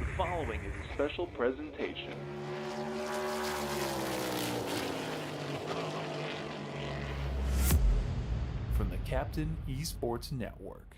The following is a special presentation. From the Captain Esports Network.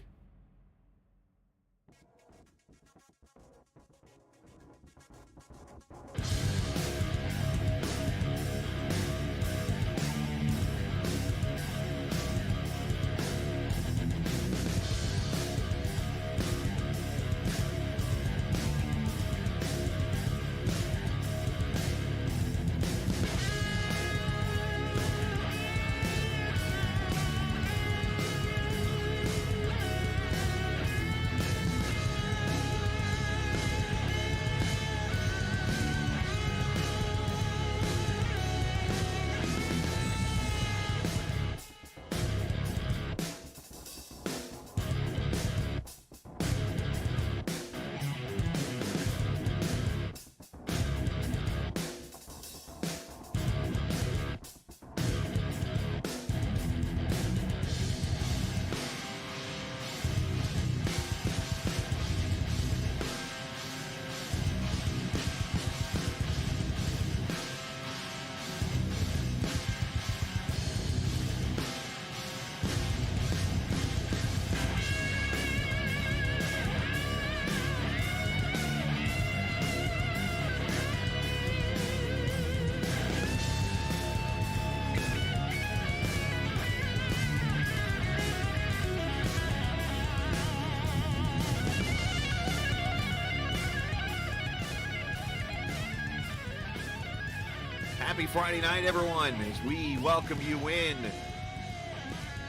Happy Friday night, everyone, as we welcome you in.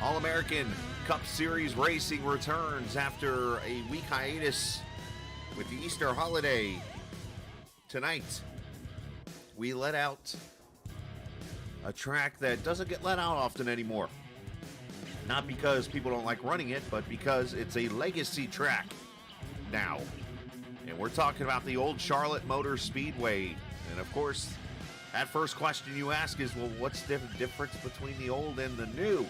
All-American Cup Series racing returns after a week hiatus with the Easter holiday. Tonight, we let out a track that doesn't get let out often anymore. Not because people don't like running it, but because it's a legacy track now. And we're talking about the old Charlotte Motor Speedway. And of course, that first question you ask is, well, what's the difference between the old and the new?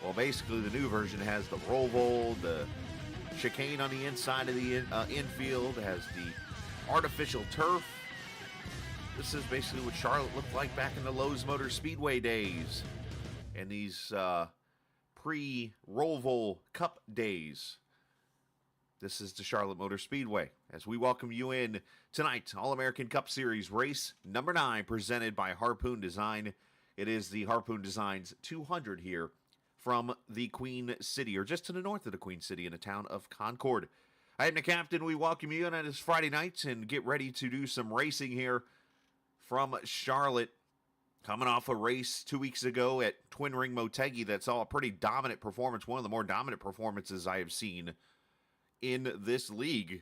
Well, basically, the new version has the roll, the chicane on the inside of the infield, has the artificial turf. This is basically what Charlotte looked like back in the Lowe's Motor Speedway days and these pre-Roval Cup days. This is the Charlotte Motor Speedway. As we welcome you in tonight, All-American Cup Series race number 9, presented by Harpoon Design. It is the Harpoon Designs 200 here from the Queen City, or just to the north of the Queen City in the town of Concord. I am the captain. We welcome you on this Friday night and get ready to do some racing here from Charlotte. Coming off a race 2 weeks ago at Twin Ring Motegi that saw a pretty dominant performance, one of the more dominant performances I have seen in this league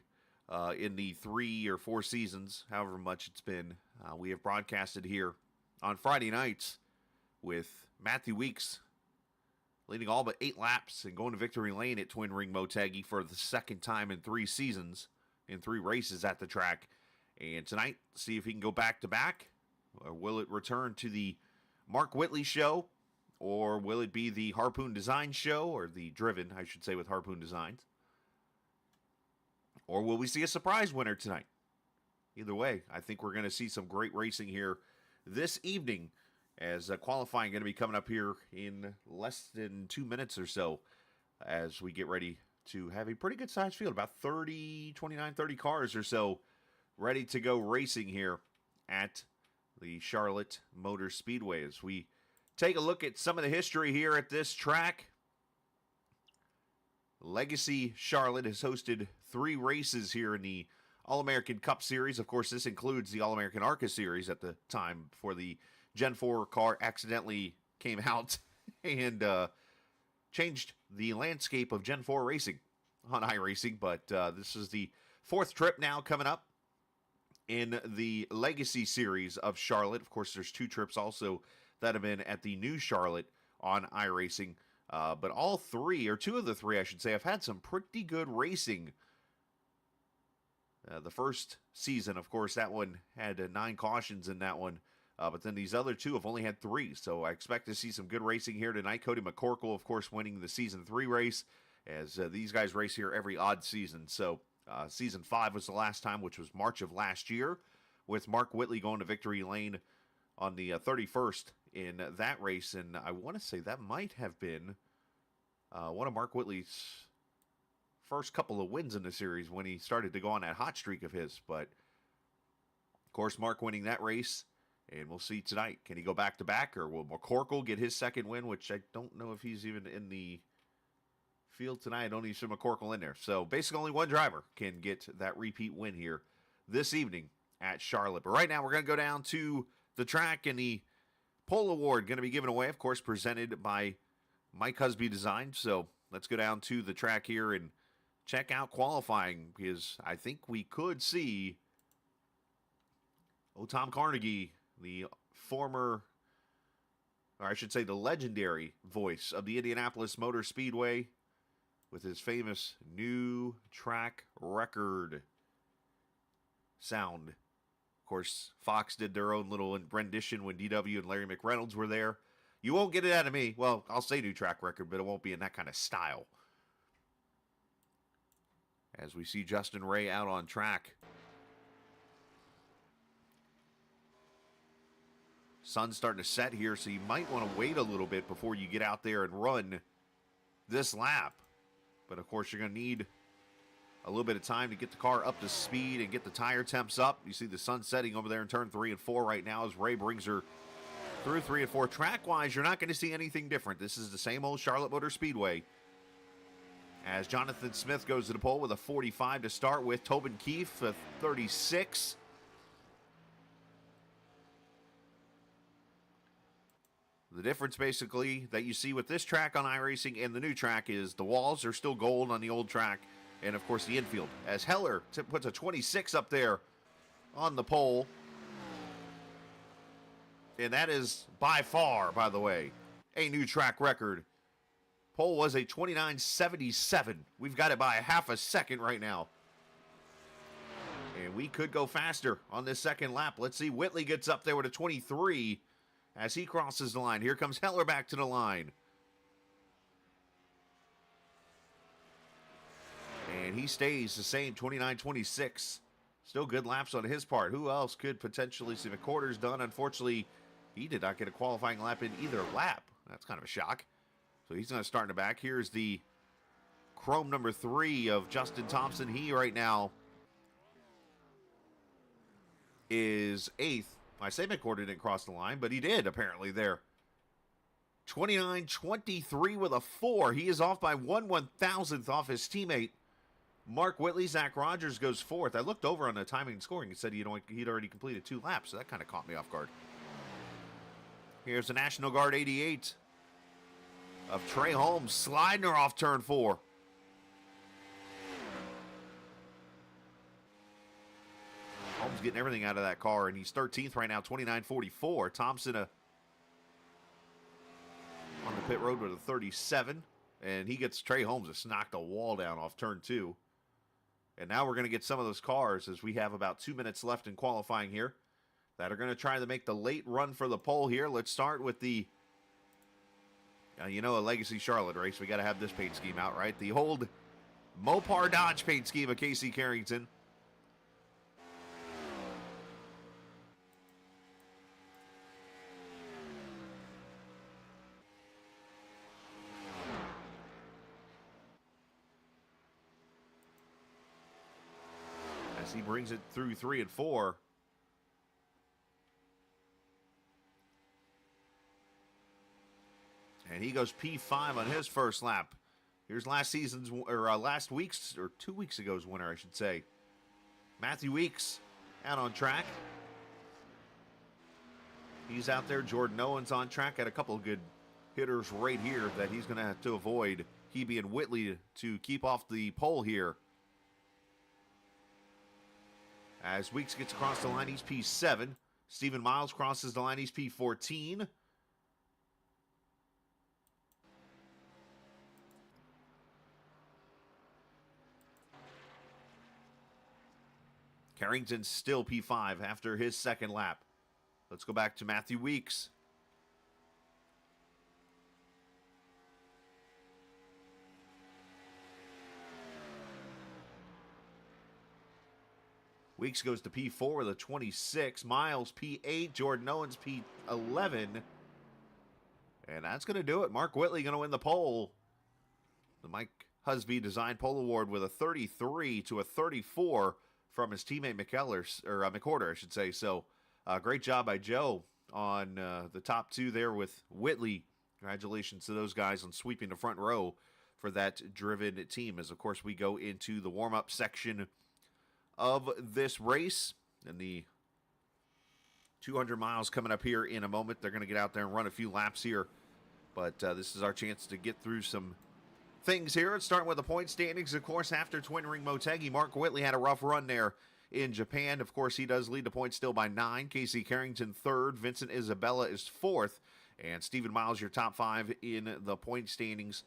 in the 3 or 4 seasons, however much it's been. We have broadcasted here on Friday nights with Matthew Weeks leading all but 8 laps and going to victory lane at Twin Ring Motegi for the second time in 3 seasons, in 3 races at the track. And tonight, see if he can go back-to-back. Or will it return to the Mark Whitley show? Or will it be the Harpoon Designs show? Or the Driven, I should say, with Harpoon Designs. Or will we see a surprise winner tonight? Either way, I think we're going to see some great racing here this evening, as qualifying going to be coming up here in less than 2 minutes or so, as we get ready to have a pretty good sized field, about 29, 30 cars or so ready to go racing here at the Charlotte Motor Speedway. As we take a look at some of the history here at this track, Legacy Charlotte has hosted 3 races here in the All-American Cup Series. Of course, this includes the All-American ARCA Series at the time before the Gen 4 car accidentally came out and changed the landscape of Gen 4 racing on iRacing. But this is the 4th trip now coming up in the Legacy Series of Charlotte. Of course, there's 2 trips also that have been at the new Charlotte on iRacing. But all 3, or 2 of the 3, I should say, have had some pretty good racing. The first season, of course, that one had 9 cautions in that one. But then these other 2 have only had 3. So I expect to see some good racing here tonight. Cody McCorkle, of course, winning the Season 3 race, as these guys race here every odd season. So Season 5 was the last time, which was March of last year, with Mark Whitley going to victory lane on the 31st in that race. And I want to say that might have been one of Mark Whitley's first couple of wins in the series when he started to go on that hot streak of his. But, of course, Mark winning that race, and we'll see tonight. Can he go back-to-back, or will McCorkle get his second win, which I don't know if he's even in the field tonight. I don't even see McCorkle in there. So basically only one driver can get that repeat win here this evening at Charlotte. But right now we're going to go down to the track, and the pole award going to be given away, of course, presented by Mike Husby Designs. So let's go down to the track here and check out qualifying, because I think we could see Tom Carnegie, the former, or I should say the legendary voice of the Indianapolis Motor Speedway, with his famous new track record sound. Of course, Fox did their own little rendition when DW and Larry McReynolds were there. You won't get it out of me. Well, I'll say new track record, but it won't be in that kind of style. As we see Justin Ray out on track. Sun's starting to set here, so you might want to wait a little bit before you get out there and run this lap. But, of course, you're going to need a little bit of time to get the car up to speed and get the tire temps up. You see the sun setting over there in turn 3 and 4 right now as Ray brings her through 3 and 4. Track-wise, you're not going to see anything different. This is the same old Charlotte Motor Speedway. As Jonathan Smith goes to the pole with a 45 to start with. Tobin Keefe, a 36. The difference, basically, that you see with this track on iRacing and the new track is the walls are still gold on the old track, and, of course, the infield. As Heller puts a 26 up there on the pole. And that is, by far, by the way, a new track record. Pole was a 29.77. We've got it by a half a second right now. And we could go faster on this second lap. Let's see, Whitley gets up there with a 23 as he crosses the line. Here comes Heller back to the line. And he stays the same, 29.26. Still good laps on his part. Who else could potentially see McCorder's done? Unfortunately, he did not get a qualifying lap in either lap. That's kind of a shock. So he's going to start in the back. Here's the chrome number 3 of Justin Thompson. He right now is 8th. I say McCorder didn't cross the line, but he did apparently there. 29-23 with a 4. He is off by 1/1000th off his teammate, Mark Whitley. Zach Rogers goes 4th. I looked over on the timing and scoring. It said he'd already completed 2 laps, so that kind of caught me off guard. Here's the National Guard 88 of Trey Holmes sliding her off turn 4. Holmes getting everything out of that car, and he's 13th right now, 29-44. Thompson on the pit road with a 37, and he gets Trey Holmes just knocked a wall down off turn 2. And now we're going to get some of those cars, as we have about 2 minutes left in qualifying here, that are going to try to make the late run for the pole here. Let's start with the, a Legacy Charlotte race. We got to have this paint scheme out, right? The old Mopar Dodge paint scheme of Casey Carrington. As he brings it through 3 and 4. And he goes P5 on his first lap. Here's last week's, or 2 weeks ago's winner, I should say. Matthew Weeks out on track. He's out there. Jordan Owens on track. Got a couple of good hitters right here that he's going to have to avoid. He being Whitley to keep off the pole here. As Weeks gets across the line, he's P7. Stephen Miles crosses the line, he's P14. Carrington's still P5 after his second lap. Let's go back to Matthew Weeks. Weeks goes to P4 with a 26. Miles P8. Jordan Owens P11. And that's going to do it. Mark Whitley going to win the pole. The Mike Husby Design Pole Award with a 33 to a 34 from his teammate McWhorter, I should say. So, great job by Joe on the top 2 there with Whitley. Congratulations to those guys on sweeping the front row for that driven team. As, of course, we go into the warm-up section of this race, and the 200 miles coming up here in a moment. They're going to get out there and run a few laps here, but this is our chance to get through some things here. Let's start with the point standings. Of course, after Twin Ring Motegi, Mark Whitley had a rough run there in Japan. Of course, he does lead the points still by 9. Casey Carrington 3rd. Vincent Isabella is 4th. And Stephen Miles, your top 5 in the point standings.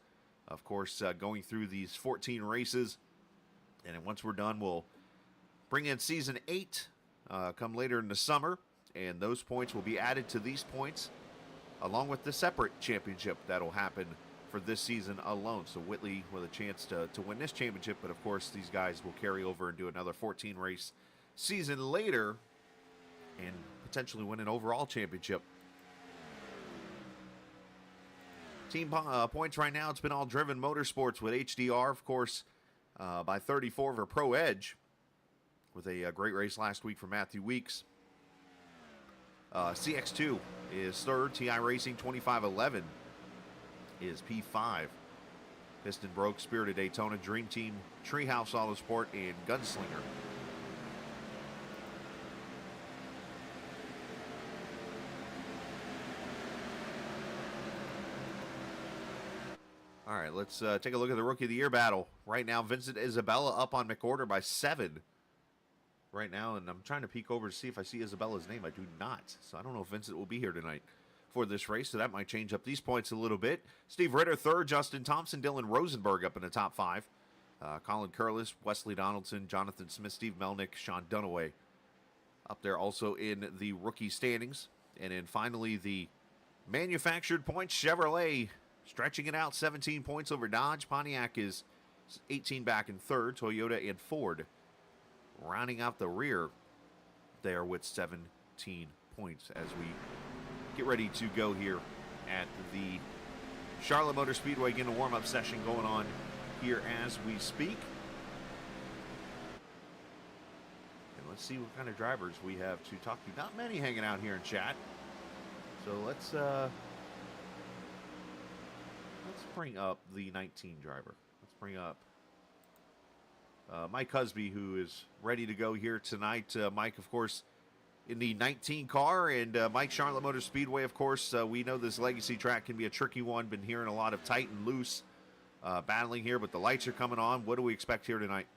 Of course, going through these 14 races. And then once we're done, we'll bring in Season 8 come later in the summer. And those points will be added to these points, along with the separate championship that'll happen for this season alone. So Whitley with a chance to win this championship, but of course these guys will carry over and do another 14 race season later and potentially win an overall championship. Team points right now, it's been all Driven Motorsports with HDR, of course, by 34 for Pro Edge with a great race last week for Matthew Weeks. CX2 is 3rd. TI Racing 2511 is P5. Piston Broke, Spirited Daytona, Dream Team, Treehouse Autosport, and Gunslinger. All right, let's take a look at the Rookie of the Year battle. Right now, Vincent Isabella up on McWhorter by 7 right now, and I'm trying to peek over to see if I see Isabella's name. I do not, so I don't know if Vincent will be here tonight for this race, so that might change up these points a little bit. Steve Ritter 3rd, Justin Thompson, Dylan Rosenberg up in the top 5. Colin Curlis, Wesley Donaldson, Jonathan Smith, Steve Melnick, Sean Dunaway up there also in the rookie standings. And then finally the manufactured points, Chevrolet stretching it out, 17 points over Dodge. Pontiac is 18 back in 3rd. Toyota and Ford rounding out the rear there with 17 points as we get ready to go here at the Charlotte Motor Speedway. Again, a warm-up session going on here as we speak. And let's see what kind of drivers we have to talk to. Not many hanging out here in chat. So let's Let's bring up the 19 driver. Let's bring up Mike Husby, who is ready to go here tonight. Mike, of course, in the 19 car, and Mike, Charlotte Motor Speedway, of course. We know this Legacy track can be a tricky one. Been hearing a lot of tight and loose battling here, but the lights are coming on. What do we expect here tonight?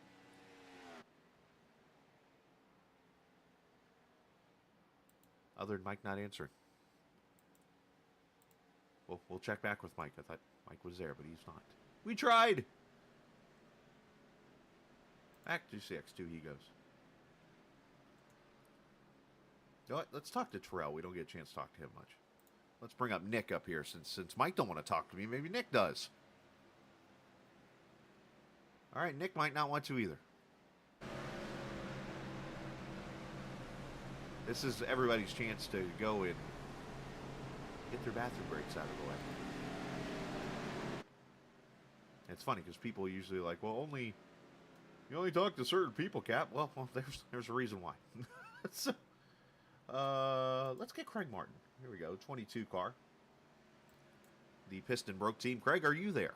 Other than Mike not answering. We'll check back with Mike. I thought Mike was there, but he's not. We tried. Back to CX2 he goes. You know what? Let's talk to Terrell. We don't get a chance to talk to him much. Let's bring up Nick up here. Since Mike don't want to talk to me, maybe Nick does. All right, Nick might not want to either. This is everybody's chance to go and get their bathroom breaks out of the way. It's funny because people usually like, well, you only talk to certain people, Cap. Well, there's a reason why. So, let's get Craig Martin. Here we go, 22 car. The Piston Broke team. Craig, are you there?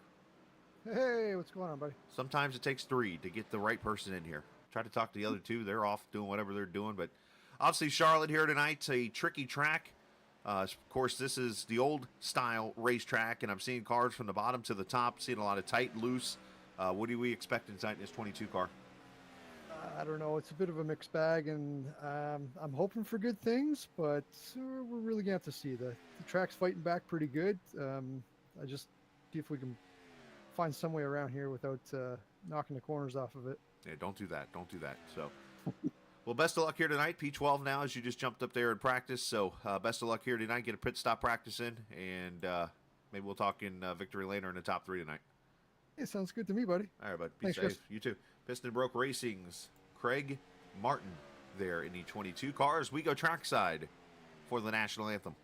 Hey, what's going on, buddy? Sometimes it takes 3 to get the right person in here. Try to talk to the other 2. They're off doing whatever they're doing, but obviously Charlotte here tonight. It's a tricky track. Of course, this is the old style racetrack, and I'm seeing cars from the bottom to the top, seeing a lot of tight and loose. What do we expect inside this 22 car? I don't know. It's a bit of a mixed bag, and I'm hoping for good things, but we're really going to have to see. The track's fighting back pretty good. I just see if we can find some way around here without knocking the corners off of it. Yeah, don't do that. Don't do that. So, well, best of luck here tonight. P12 now, as you just jumped up there in practice. So, best of luck here tonight. Get a pit stop practice in, and maybe we'll talk in victory lane or in the top 3 tonight. It sounds good to me, buddy. All right, bud. Be Thanks, safe. Chris. You too. Piston Broke Racing's Craig Martin there in the 22 cars. We go trackside for the national anthem.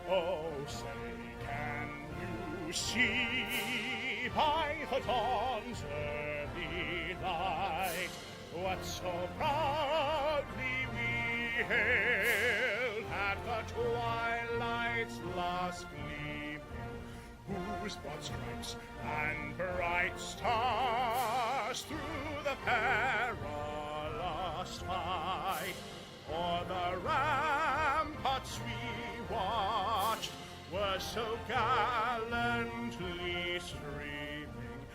Oh, say, can you see by the dawn's early light what so proudly we hailed at the twilight's last gleaming, whose broad stripes and bright stars through the perilous fight o'er the ramparts we watched were so gallantly streaming,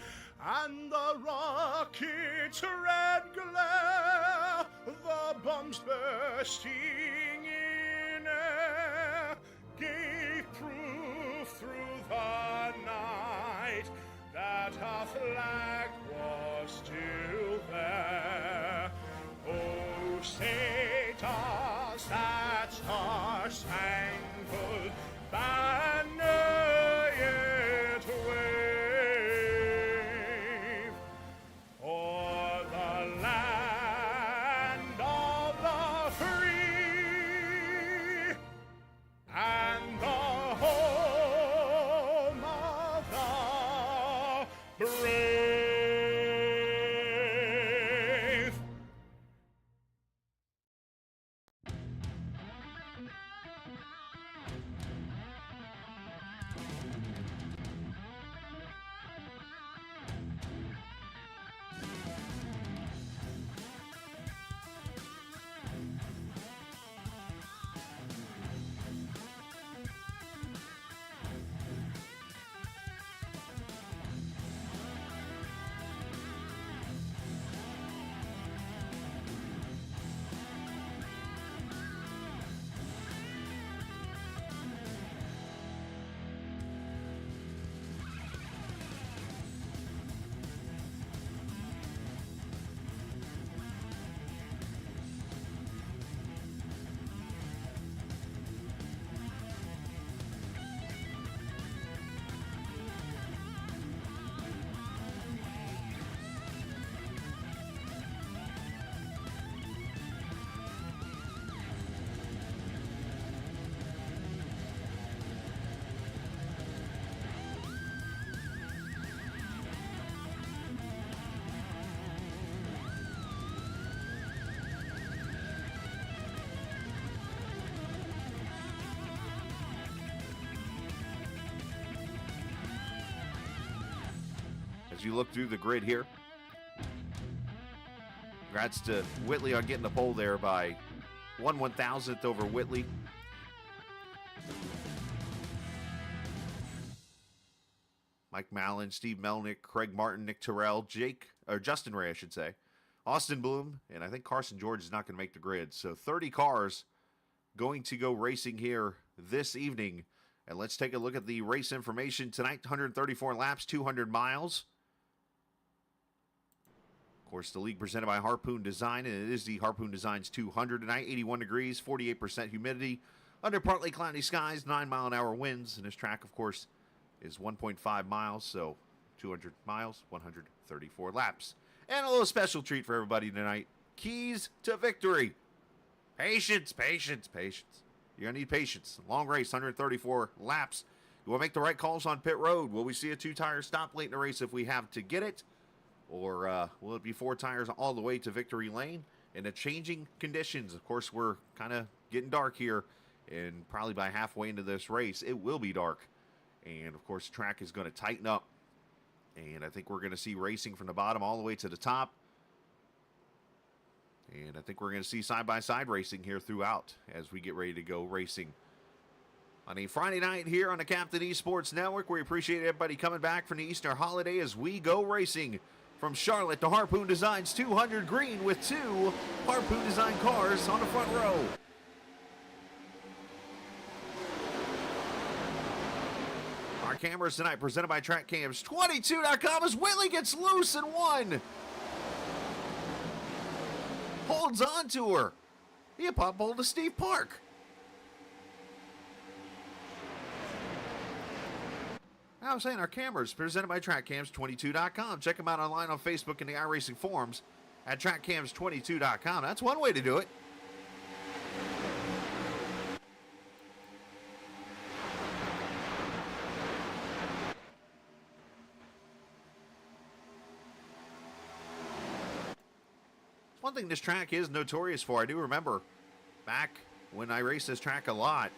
and the rocket's red glare, the bombs bursting in air, gave proof through the night that our flag was still there. Oh, say does that star-spangled banner yet wave o'er the land of the free and the home of the brave? you look through the grid here. Congrats to Whitley on getting the pole there by 1/1000th over Whitley. Mike Mallon, Steve Melnick, Craig Martin, Nick Terrell, Justin Ray, I should say, Austin Bloom, and I think Carson George is not going to make the grid. So 30 cars going to go racing here this evening. And let's take a look at the race information tonight. 134 laps, 200 miles. Of course, the league presented by Harpoon Design, and it is the Harpoon Designs 200 tonight. 81 degrees, 48% humidity, under partly cloudy skies, 9-mile-an-hour winds. And this track, of course, is 1.5 miles, so 200 miles, 134 laps. And a little special treat for everybody tonight. Keys to victory. Patience, patience, patience. You're going to need patience. Long race, 134 laps. You will make the right calls on pit road. Will we see a 2-tire stop late in the race if we have to get it? Or will it be 4 tires all the way to victory lane? In the changing conditions, of course, we're kind of getting dark here. And probably by halfway into this race, it will be dark. And, of course, the track is going to tighten up. And I think we're going to see racing from the bottom all the way to the top. And I think we're going to see side-by-side racing here throughout as we get ready to go racing on a Friday night here on the Captain Esports Network. We appreciate everybody coming back from the Easter holiday as we go racing from Charlotte to Harpoon Designs 200 green with 2 Harpoon Design cars on the front row. Our cameras tonight presented by TrackCams22.com as Whitley gets loose in 1. Holds on to her. He pop hold to Steve Park. I was saying our cameras presented by TrackCams22.com. Check them out online on Facebook and the iRacing forums at TrackCams22.com. That's one way to do it. One thing this track is notorious for, I do remember back when I raced this track a lot,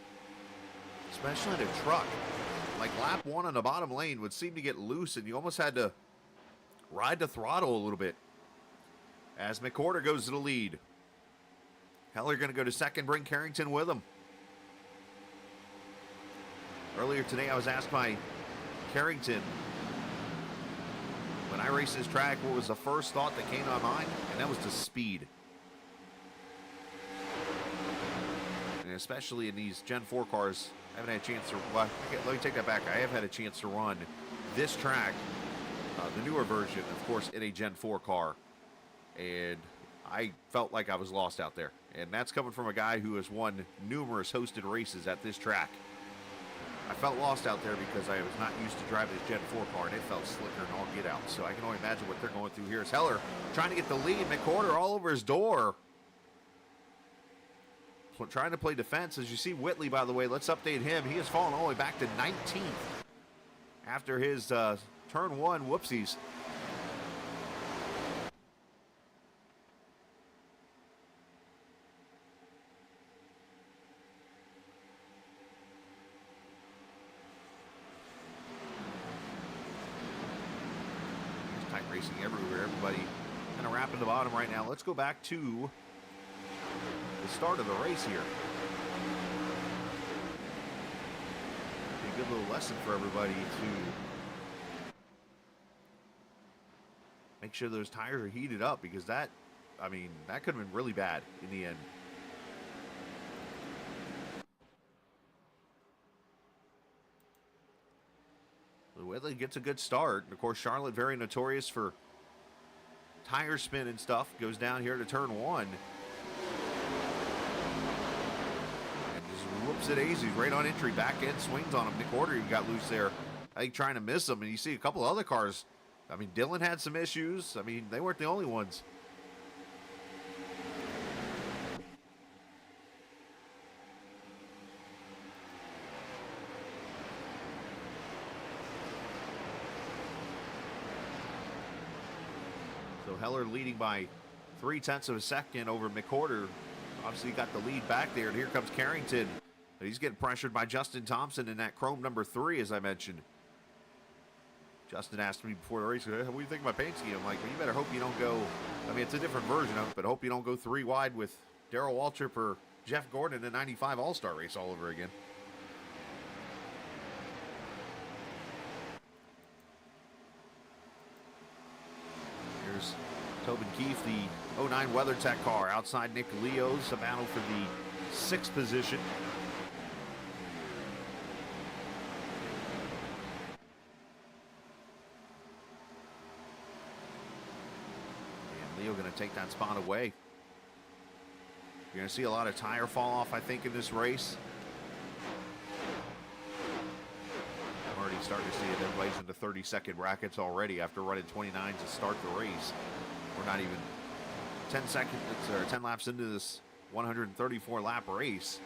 especially in a truck, like lap 1 on the bottom lane would seem to get loose and you almost had to ride the throttle a little bit. As McWhorter goes to the lead. Heller going to go to second, bring Carrington with him. Earlier today I was asked by Carrington, when I raced this track, what was the first thought that came to my mind? And that was the speed. And especially in these Gen 4 cars, I haven't had a chance to, well, let me take that back. I have had a chance to run this track, the newer version, of course, in a Gen 4 car. And I felt like I was lost out there. And that's coming from a guy who has won numerous hosted races at this track. I felt lost out there because I was not used to driving this Gen 4 car, and it felt slicker and all get out. So I can only imagine what they're going through here. Is Heller trying to get the lead. McWhorter all over his door. So trying to play defense. As you see Whitley, by the way, let's update him. He has fallen all the way back to 19th after his turn 1 whoopsies. Racing everywhere. Everybody kind of wrapping the bottom right now. Let's go back to the start of the race here. Be a good little lesson for everybody to make sure those tires are heated up, because that, I mean, that could have been really bad in the end. Whitley gets a good start. Of course, Charlotte, very notorious for tire spin and stuff, goes down here to turn 1. And just whoops it easy right on entry. Back end swings on him. McWhorter even got loose there. I think trying to miss him. And you see a couple other cars. I mean, Dillon had some issues. I mean, they weren't the only ones. So Heller leading by 0.3 of a second over McWhorter. Obviously got the lead back there. And here comes Carrington. He's getting pressured by Justin Thompson in that chrome number 3, as I mentioned. Justin asked me before the race, what do you think of my paint scheme? I'm like, well, you better hope you don't go, I mean, it's a different version of it, but hope you don't go 3 wide with Darrell Waltrip or Jeff Gordon in the 95 All-Star race all over again. Here's Tobin Keefe, the 09 WeatherTech car, outside Nick Leo's, a battle for the 6th position. And Leo going to take that spot away. You're going to see a lot of tire fall off, I think, in this race. I'm already starting to see it. Everybody's into 30-second brackets already after running 29 to start the race. We're not even 10 seconds or 10 laps into this 134 lap race.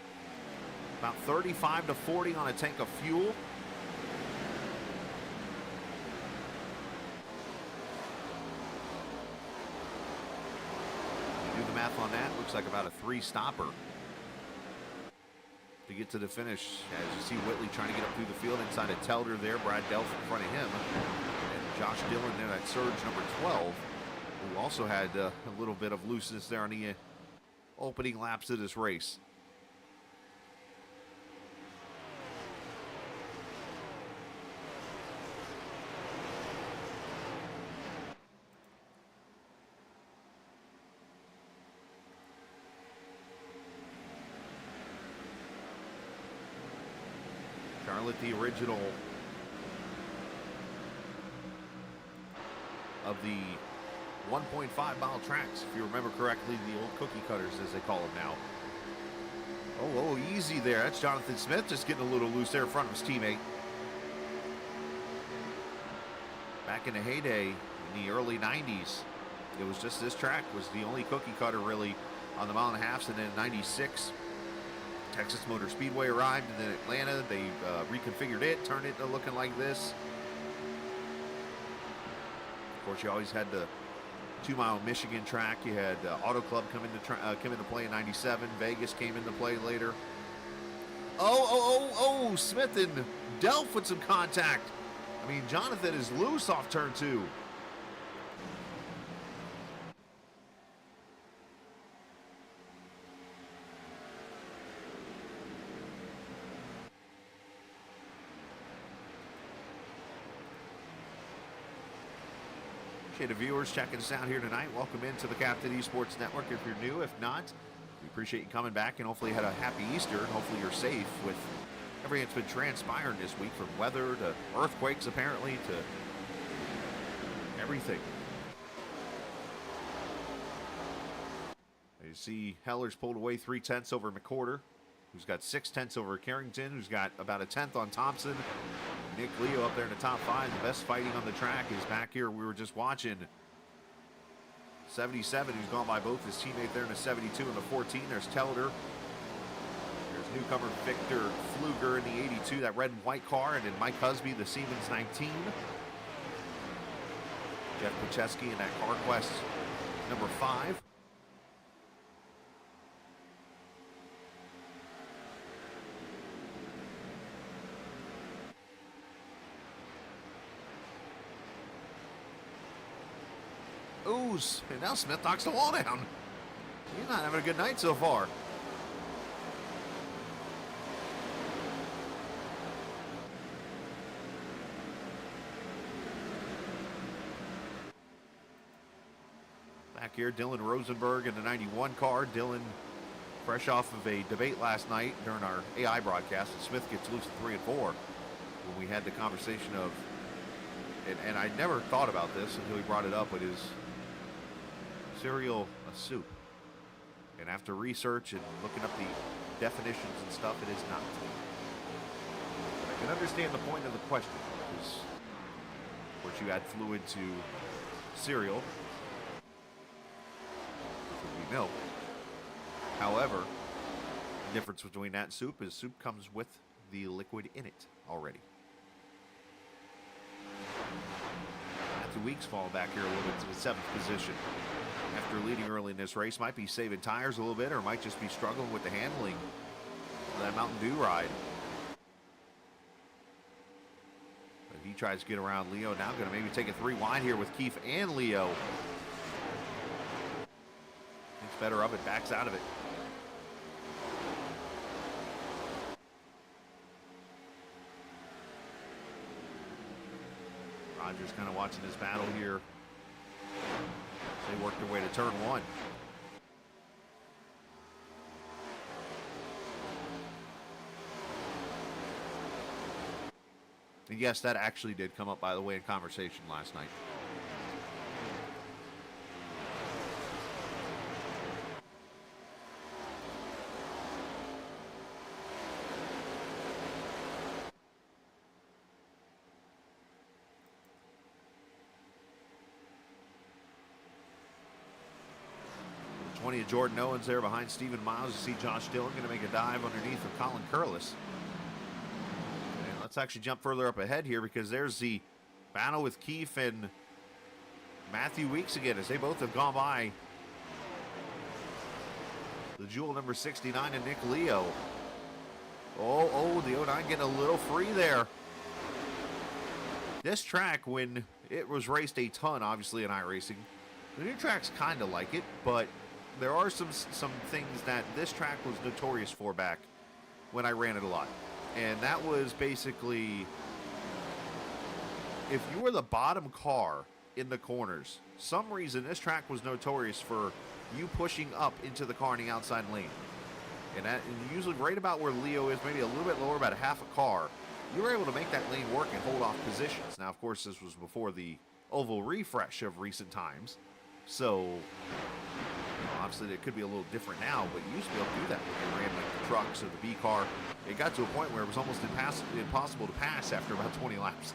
About 35 to 40 on a tank of fuel. You do the math on that, looks like about a 3-stopper to get to the finish. As you see Whitley trying to get up through the field inside of Telder there, Brad Delph in front of him, and Josh Dillon there at surge number 12. Who also had a little bit of looseness there on the opening laps of this race. Charlotte, the original of the 1.5 mile tracks, if you remember correctly, the old cookie cutters as they call them now. Oh, easy there. That's Jonathan Smith just getting a little loose there in front of his teammate. Back in the heyday, in the early 90s, it was just this track was the only cookie cutter really on the 1.5 miles, and then in 96, Texas Motor Speedway arrived, and then Atlanta, they reconfigured it, turned it to looking like this. Of course, you always had the 2 Mile Michigan track. You had Auto Club come into play in 97. Vegas came into play later. Oh, Smith and Delph with some contact. I mean, Jonathan is loose off turn 2. Appreciate the viewers checking us out here tonight. Welcome into the Captain Esports Network if you're new. If not, we appreciate you coming back, and hopefully you had a happy Easter, and hopefully you're safe with everything that's been transpiring this week, from weather to earthquakes apparently to everything. You see Heller's pulled away 3/10 over McCorder, who's got 6/10 over Carrington, who's got about a 10th on Thompson. Nick Leo up there in the top 5. The best fighting on the track is back here. We were just watching 77, who's gone by both his teammate there in the 72 and the 14. There's Telder. There's newcomer Victor Fluger in the 82, that red and white car, and then Mike Husby, the Siemens 19. Jeff Pacheski in that CarQuest number 5. Ooh, and now Smith knocks the wall down. He's not having a good night so far. Back here, Dylan Rosenberg in the 91 car. Dylan, fresh off of a debate last night during our AI broadcast, and Smith gets loose at 3 and 4. When we had the conversation of, and I never thought about this until he brought it up, but is cereal a soup? And after research and looking up the definitions and stuff, it is not. But I can understand the point of the question, because of course you add fluid to cereal, which would be milk. However, the difference between that and soup is soup comes with the liquid in it already. Matthew Weeks falling back here a little bit to the 7th position. After leading early in this race, might be saving tires a little bit, or might just be struggling with the handling of that Mountain Dew ride. But he tries to get around Leo. Now going to maybe take a 3 wide here with Keefe and Leo. Thinks better of it, backs out of it. Rogers kind of watching this battle here. They work their way to turn 1. And yes, that actually did come up, by the way, in conversation last night. Of Jordan Owens there behind Stephen Miles. You see Josh Dillon going to make a dive underneath of Colin Curlis. And let's actually jump further up ahead here because there's the battle with Keefe and Matthew Weeks again as they both have gone by the Jewel number 69 and Nick Leo. Oh, the 09 getting a little free there. This track, when it was raced a ton, obviously in iRacing, the new track's kind of like it, but there are some things that this track was notorious for back when I ran it a lot. And that was basically, if you were the bottom car in the corners, some reason this track was notorious for you pushing up into the car in the outside lane. And usually right about where Leo is, maybe a little bit lower, about a half a car, you were able to make that lane work and hold off positions. Now, of course, this was before the oval refresh of recent times. So, obviously, it could be a little different now, but you used to be able to do that when you ran like the trucks or the B car. It got to a point where it was almost impossible to pass after about 20 laps.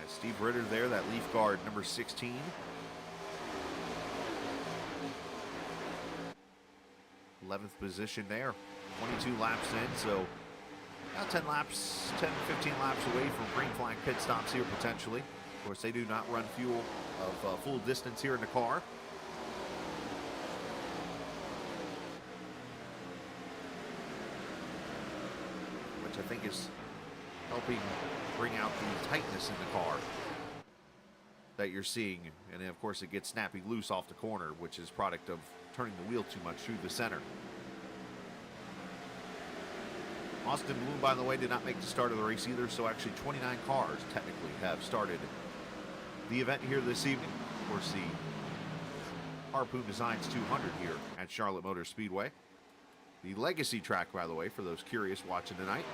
As Steve Ritter there, that leaf guard number 16. 11th position there, 22 laps in, so about 10 laps, 10, 15 laps away from green flag pit stops here potentially. Of course, they do not run fuel of full distance here in the car. Which I think is helping bring out the tightness in the car that you're seeing. And then, of course, it gets snappy loose off the corner, which is product of turning the wheel too much through the center. Austin Bloom, by the way, did not make the start of the race either, so actually 29 cars technically have started the event here this evening. Of course, the Harpoon Designs 200 here at Charlotte Motor Speedway. The Legacy track, by the way, for those curious watching tonight.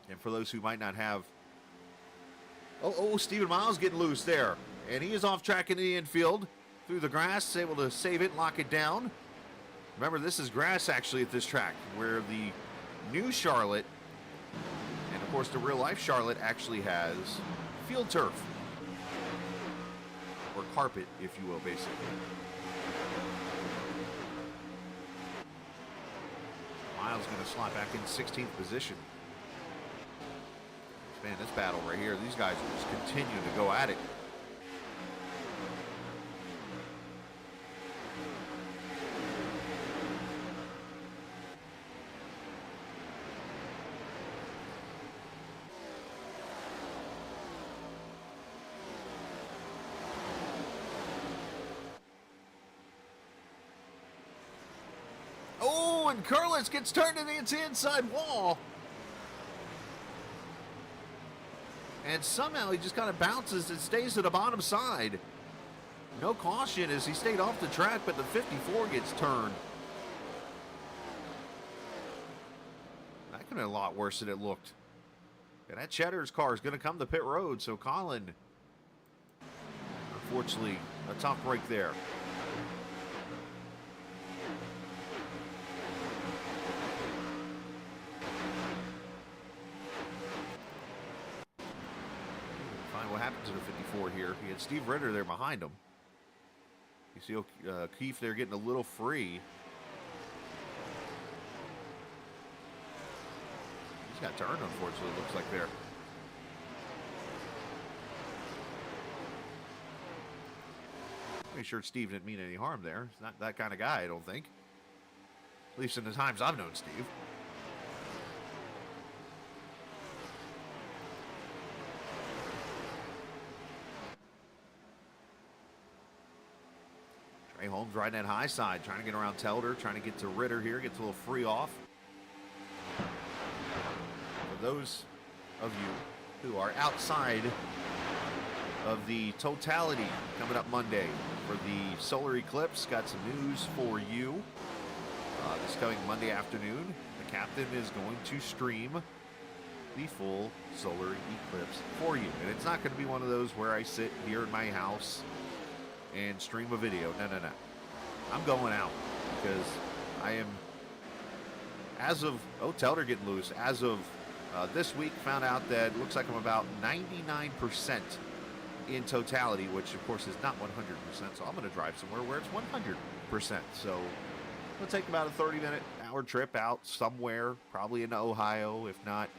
And for those who might not have... Stephen Miles getting loose there. And he is off track in the infield through the grass, able to save it, lock it down. Remember, this is grass actually at this track, where the new Charlotte, and of course the real life Charlotte, actually has field turf. Or carpet, if you will, basically. Miles going to slot back in 16th position. Man, this battle right here, these guys will just continue to go at it. Oh, and Curlis gets turned into its inside wall. And somehow he just kind of bounces and stays to the bottom side. No caution as he stayed off the track, but the 54 gets turned. That could have been a lot worse than it looked. And that Cheddar's car is going to come to pit road, so Colin, unfortunately, a tough break there. What happened to the 54 here? He had Steve Ritter there behind him. You see Keefe there getting a little free. got turned, unfortunately, it looks like there. Pretty sure Steve didn't mean any harm there. He's not that kind of guy, I don't think. At least in the times I've known Steve. Trey Holmes riding that high side, trying to get around Telder, trying to get to Ritter here, gets a little free off. For those of you who are outside of the totality coming up Monday for the solar eclipse, got some news for you. This coming Monday afternoon, the captain is going to stream the full solar eclipse for you. And it's not going to be one of those where I sit here in my house and stream a video. No, no, no. I'm going out because I am, as of, Telder getting loose, as of this week, found out that it looks like I'm about 99% in totality, which of course is not 100%, so I'm going to drive somewhere where it's 100%. So it'll take about a 30-minute, hour trip out somewhere, probably in Ohio, if not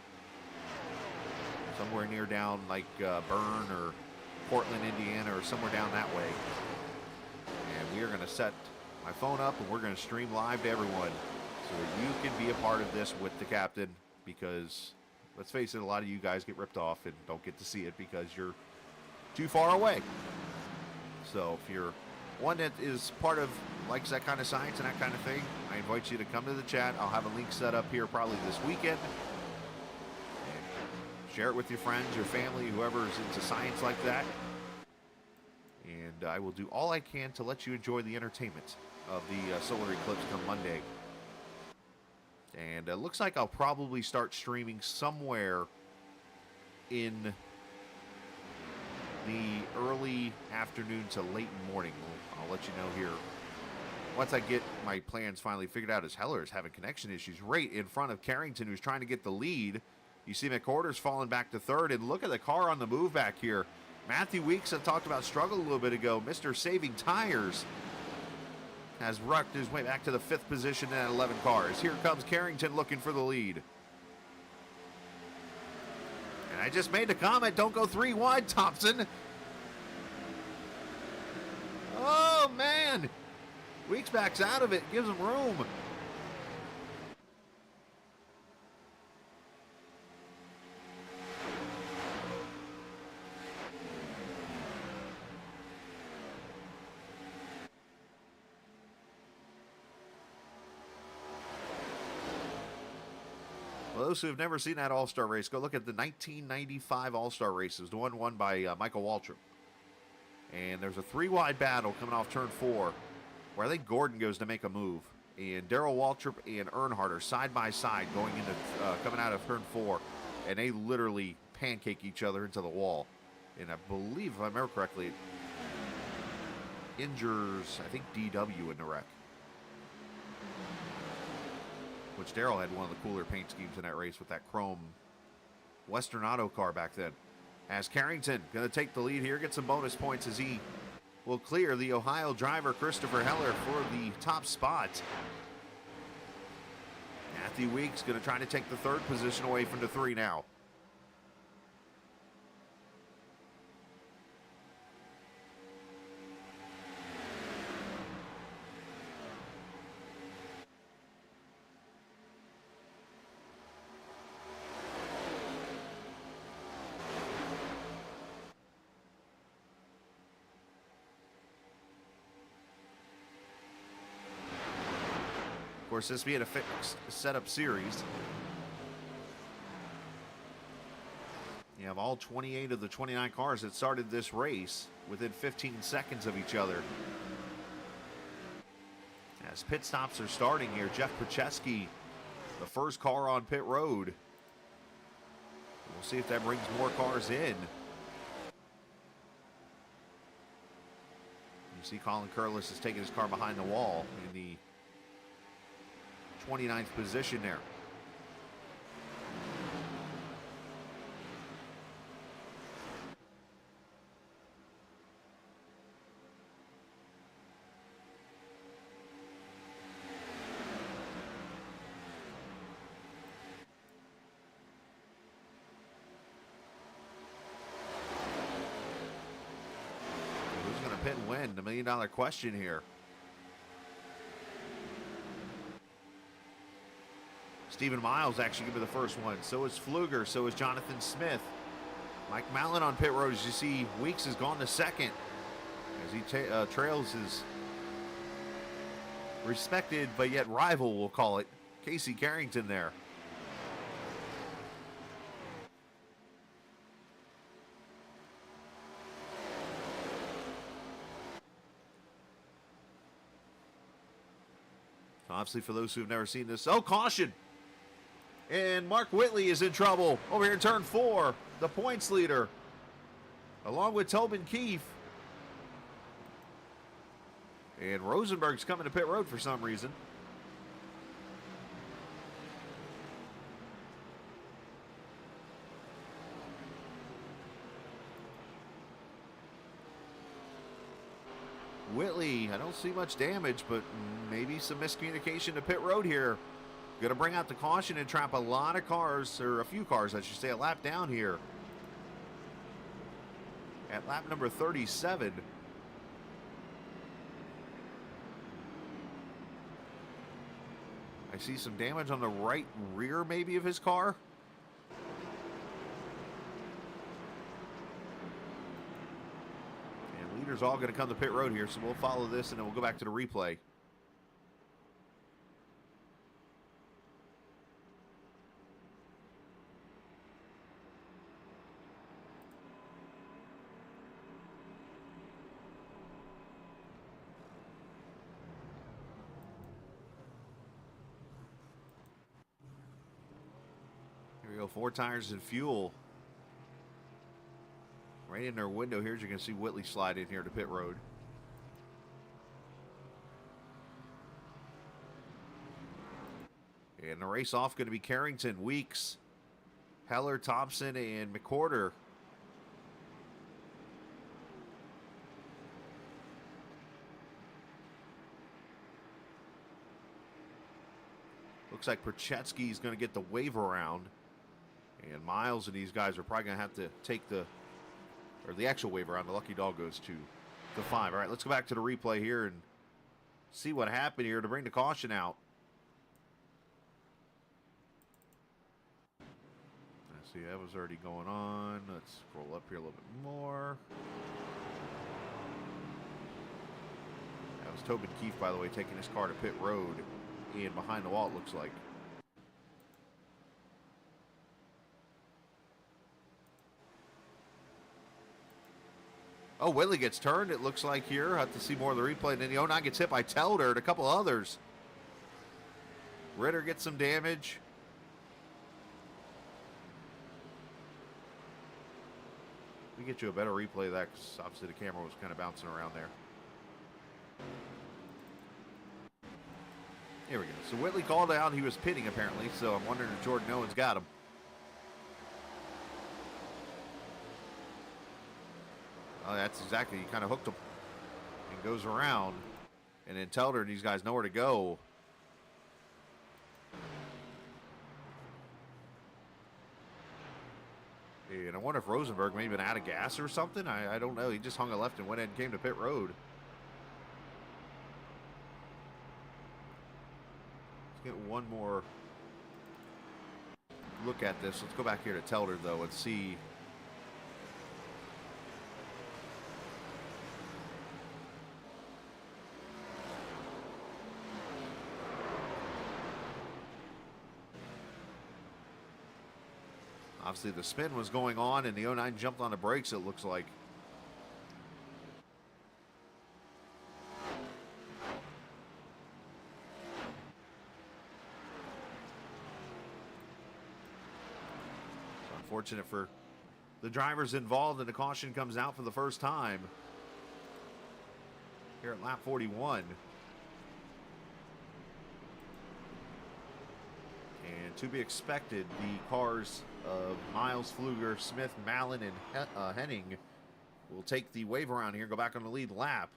somewhere near down like Bern or Portland, Indiana, or somewhere down that way. And we are going to set my phone up and we're going to stream live to everyone so that you can be a part of this with the captain, because let's face it, a lot of you guys get ripped off and don't get to see it because you're too far away. So if you're one that is part of, likes that kind of science and that kind of thing, I invite you to come to the chat. I'll have a link set up here probably this weekend. And share it with your friends, your family, whoever is into science like that. And I will do all I can to let you enjoy the entertainment of the solar eclipse come Monday. And it looks like I'll probably start streaming somewhere in the early afternoon to late morning. I'll let you know here once I get my plans finally figured out, as Heller is having connection issues right in front of Carrington, who's trying to get the lead. You see McCorders falling back to third, and look at the car on the move back here. Matthew Weeks, I talked about struggle a little bit ago. Mr. Saving Tires has rucked his way back to the 5th position at 11 cars. Here comes Carrington looking for the lead. And I just made the comment, don't go 3 wide, Thompson. Oh, man. Weeks backs out of it, gives him room. Well, those who have never seen that All-Star race, go look at the 1995 All-Star races, the one won by Michael Waltrip. And there's a 3-wide battle coming off turn 4, where I think Gordon goes to make a move. And Darrell Waltrip and Earnhardt are side by side going into coming out of turn 4, and they literally pancake each other into the wall. And I believe, if I remember correctly, it injures, I think, DW in the wreck. Which Darrell had one of the cooler paint schemes in that race with that chrome Western Auto car back then. As Carrington going to take the lead here, get some bonus points as he will clear the Ohio driver Christopher Heller for the top spot. Matthew Weeks going to try to take the 3rd position away from the 3 now. Of course, this being a fixed setup series, you have all 28 of the 29 cars that started this race within 15 seconds of each other. As pit stops are starting here, Jeff Pacheski, the first car on pit road. We'll see if that brings more cars in. You see Colin Curlis is taking his car behind the wall in the 29th position there. pit and win? The million-dollar question here. Stephen Miles actually gave me the first one. So is Fluger. So is Jonathan Smith. Mike Mallon on pit road. As you see, Weeks has gone to second as he trails his respected but yet rival, we'll call it, Casey Carrington there. Obviously, for those who've never seen this, oh, caution! And Mark Whitley is in trouble over here in turn 4, the points leader, along with Tobin Keefe. And Rosenberg's coming to pit road for some reason. Whitley, I don't see much damage, but maybe some miscommunication to pit road here. Going to bring out the caution and trap a lot of cars, or a few cars, I should say, a lap down here. At lap number 37. I see some damage on the right rear, maybe, of his car. And leaders all going to come to pit road here, so we'll follow this and then we'll go back to the replay. Here we go, 4 tires and fuel. Right in their window here, as you can see Whitley slide in here to pit road. And the race off going to be Carrington, Weeks, Heller, Thompson, and McCorder. Looks like Perchetsky is going to get the wave around. And Miles and these guys are probably going to have to take the actual wave around. The lucky dog goes to the 5. All right, let's go back to the replay here and see what happened here to bring the caution out. I see that was already going on. Let's scroll up here a little bit more. That was Tobin Keefe, by the way, taking his car to pit road. And behind the wall, it looks like. Oh, Whitley gets turned, it looks like here. I'll have to see more of the replay. And then the 09 gets hit by Telder and a couple others. Ritter gets some damage. We get you a better replay of that because obviously the camera was kind of bouncing around there. Here we go. So Whitley called out. He was pitting apparently. So I'm wondering if Jordan Owens got him. Oh, that's exactly. He kind of hooked him and goes around. And then Telder and these guys nowhere to go. And I wonder if Rosenberg may have been out of gas or something. I don't know. He just hung a left and went in and came to pit road. Let's get one more look at this. Let's go back here to Telder, though, and see. Obviously, the spin was going on, and the 09 jumped on the brakes, it looks like. It's unfortunate for the drivers involved, and the caution comes out for the first time here at lap 41. And to be expected, the cars of Miles, Fluger, Smith, Mallon, and Henning will take the wave around here and go back on the lead lap.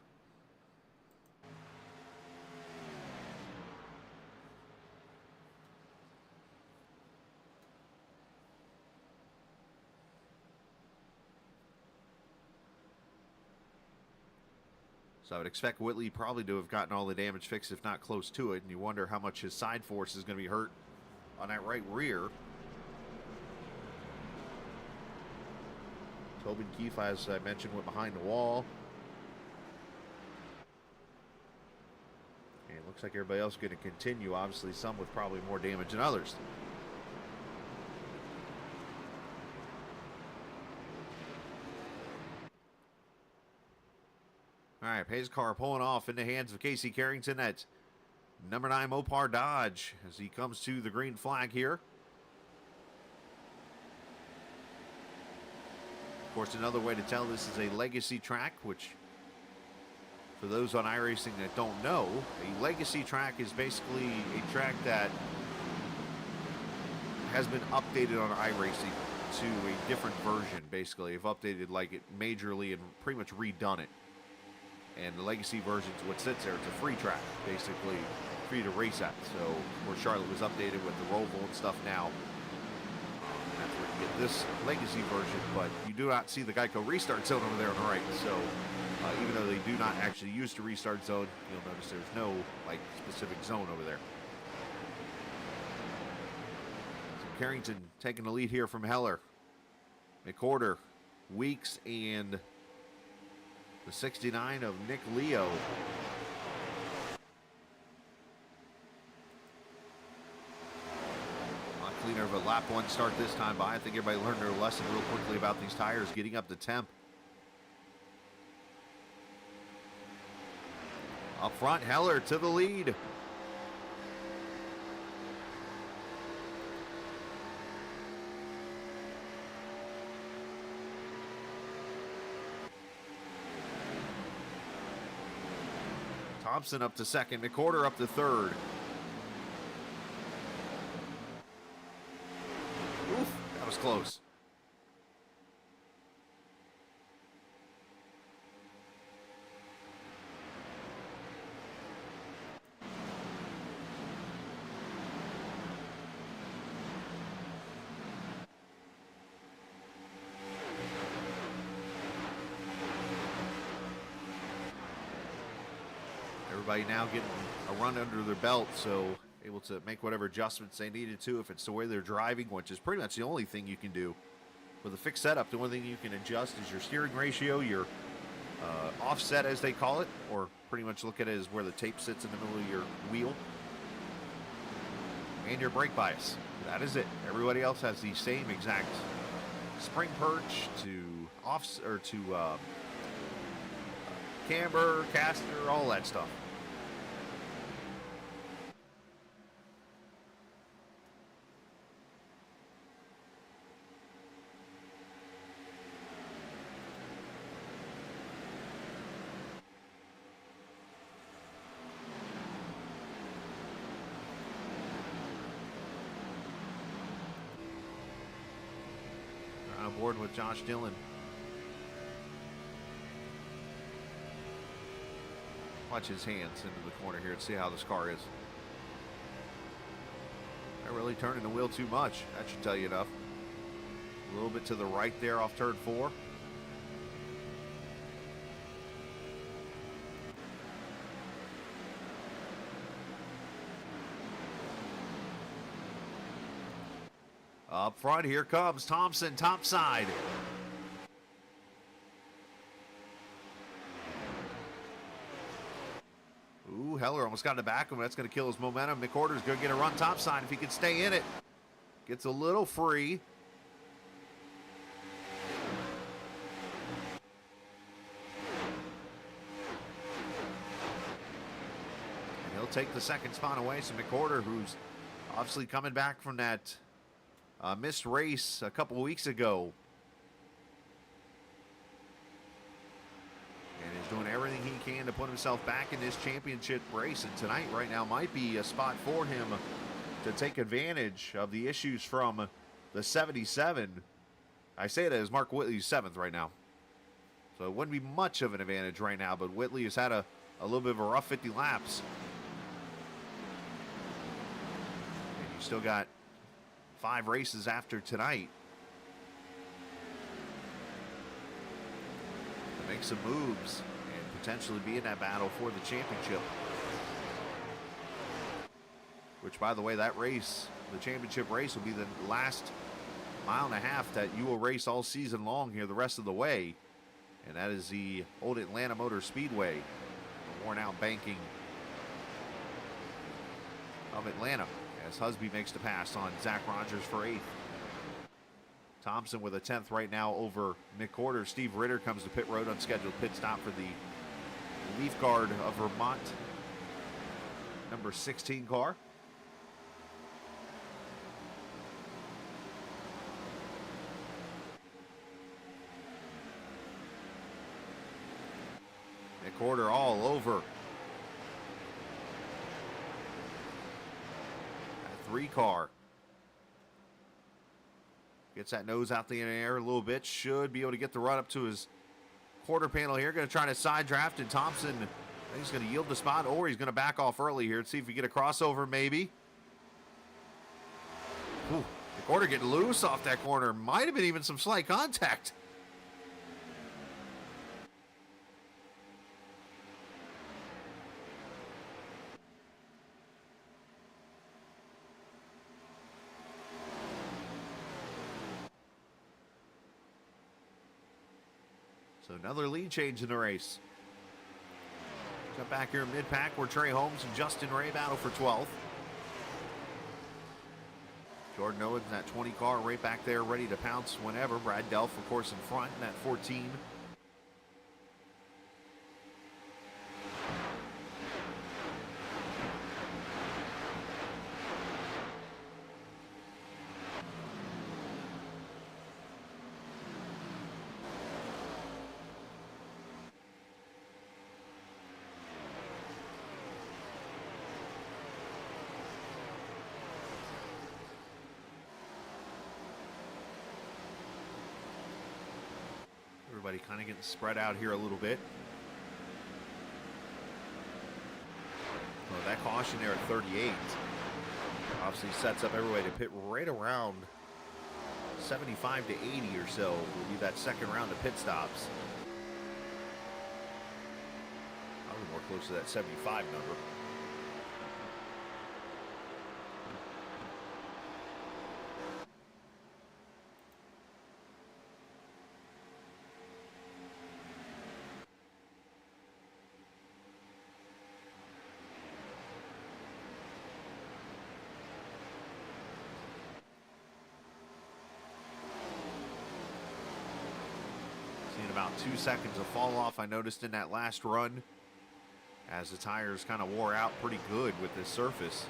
So I would expect Whitley probably to have gotten all the damage fixed, if not close to it. And you wonder how much his side force is going to be hurt on that right rear. Tobin Keefe, as I mentioned, went behind the wall. And it looks like everybody else is going to continue. Obviously, some with probably more damage than others. All right, pace car pulling off in the hands of Casey Carrington at number 9 Mopar Dodge as he comes to the green flag here. Of course, another way to tell this is a legacy track, which for those on iRacing that don't know, a legacy track is basically a track that has been updated on iRacing to a different version, basically. They've updated like it majorly and pretty much redone it. And the legacy version is what sits there. It's a free track, basically, for you to race at. So, where Charlotte was updated with the Roval and stuff now. That's where you get this legacy version, but you do not see the Geico restart zone over there on the right. So, even though they do not actually use the restart zone, you'll notice there's no like specific zone over there. So Carrington taking the lead here from Heller, McCorder, Weeks, and the 69 of Nick Leo. Not cleaner of a lap 1 start this time by. I think everybody learned their lesson real quickly about these tires, getting up to temp. Up front, Heller to the lead. Thompson up to second, McCorder up to third. Oof, that was close. Everybody now getting a run under their belt, so able to make whatever adjustments they needed to if it's the way they're driving, which is pretty much the only thing you can do. With a fixed setup, the only thing you can adjust is your steering ratio, your offset as they call it, or pretty much look at it as where the tape sits in the middle of your wheel, and your brake bias. That is it. Everybody else has the same exact spring perch to off or to camber, caster, all that stuff. On board with Josh Dillon. Watch his hands into the corner here and see how this car is. Not really turning the wheel too much. That should tell you enough. A little bit to the right there off turn 4. Up front, here comes Thompson, top side. Ooh, Heller almost got in the back of him. That's going to kill his momentum. McCorder's going to get a run top side if he can stay in it. Gets a little free. And he'll take the second spot away. So McCorder, who's obviously coming back from that missed race a couple of weeks ago, and is doing everything he can to put himself back in this championship race. And tonight, right now, might be a spot for him to take advantage of the issues from the 77. I say that as Mark Whitley's 7th right now, so it wouldn't be much of an advantage right now, but Whitley has had a little bit of a rough 50 laps. And you still got 5 races after tonight to make some moves and potentially be in that battle for the championship. Which, by the way, that race, the championship race, will be the last mile and a half that you will race all season long here the rest of the way. And that is the old Atlanta Motor Speedway, the worn out banking of Atlanta, as Husby makes the pass on Zach Rogers for 8th. Thompson with a 10th right now over McCorder. Steve Ritter comes to pit road, unscheduled pit stop for the Leaf Guard of Vermont, number 16 car. McCorder all over. That 3 car. Gets that nose out the air a little bit. Should be able to get the run up to his quarter panel here. Going to try to side draft, and Thompson, I think he's going to yield the spot, or he's going to back off early here and see if we get a crossover maybe. Ooh, McCorder getting loose off that corner. Might have been even some slight contact. So another lead change in the race. Got back here in mid-pack where Trey Holmes and Justin Ray battle for 12th. Jordan Owens in that 20 car right back there ready to pounce whenever. Brad Delph, of course, in front in that 14. Everybody kind of getting spread out here a little bit. Well, that caution there at 38 obviously sets up everybody to pit right around 75 to 80 or so. Will be that second round of pit stops. Probably more close to that 75 number. About 2 seconds of fall off I noticed in that last run as the tires kind of wore out pretty good with this surface.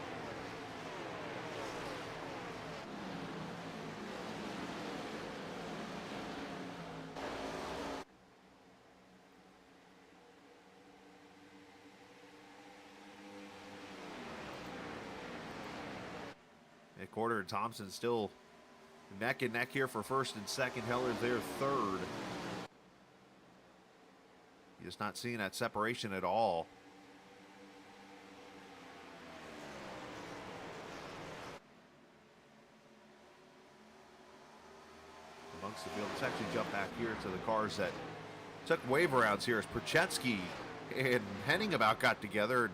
McCorder and Thompson still neck and neck here for first and second. Heller's there third. Just not seeing that separation at all. Amongst the field, let's actually jump back here to the cars that took wave rounds here as Perchetsky and Henning about got together. And,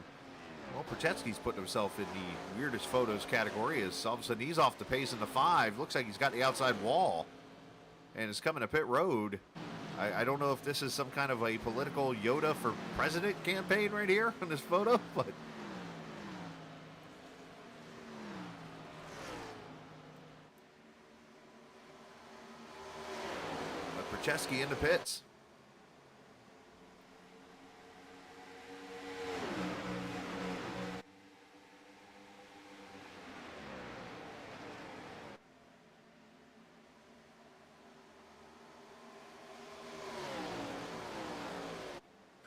well, Perchetsky's putting himself in the weirdest photos category as all of a sudden he's off the pace in the 5. Looks like he's got the outside wall and is coming to pit road. I don't know if this is some kind of a political Yoda for president campaign right here in this photo, but Perchetsky in the pits.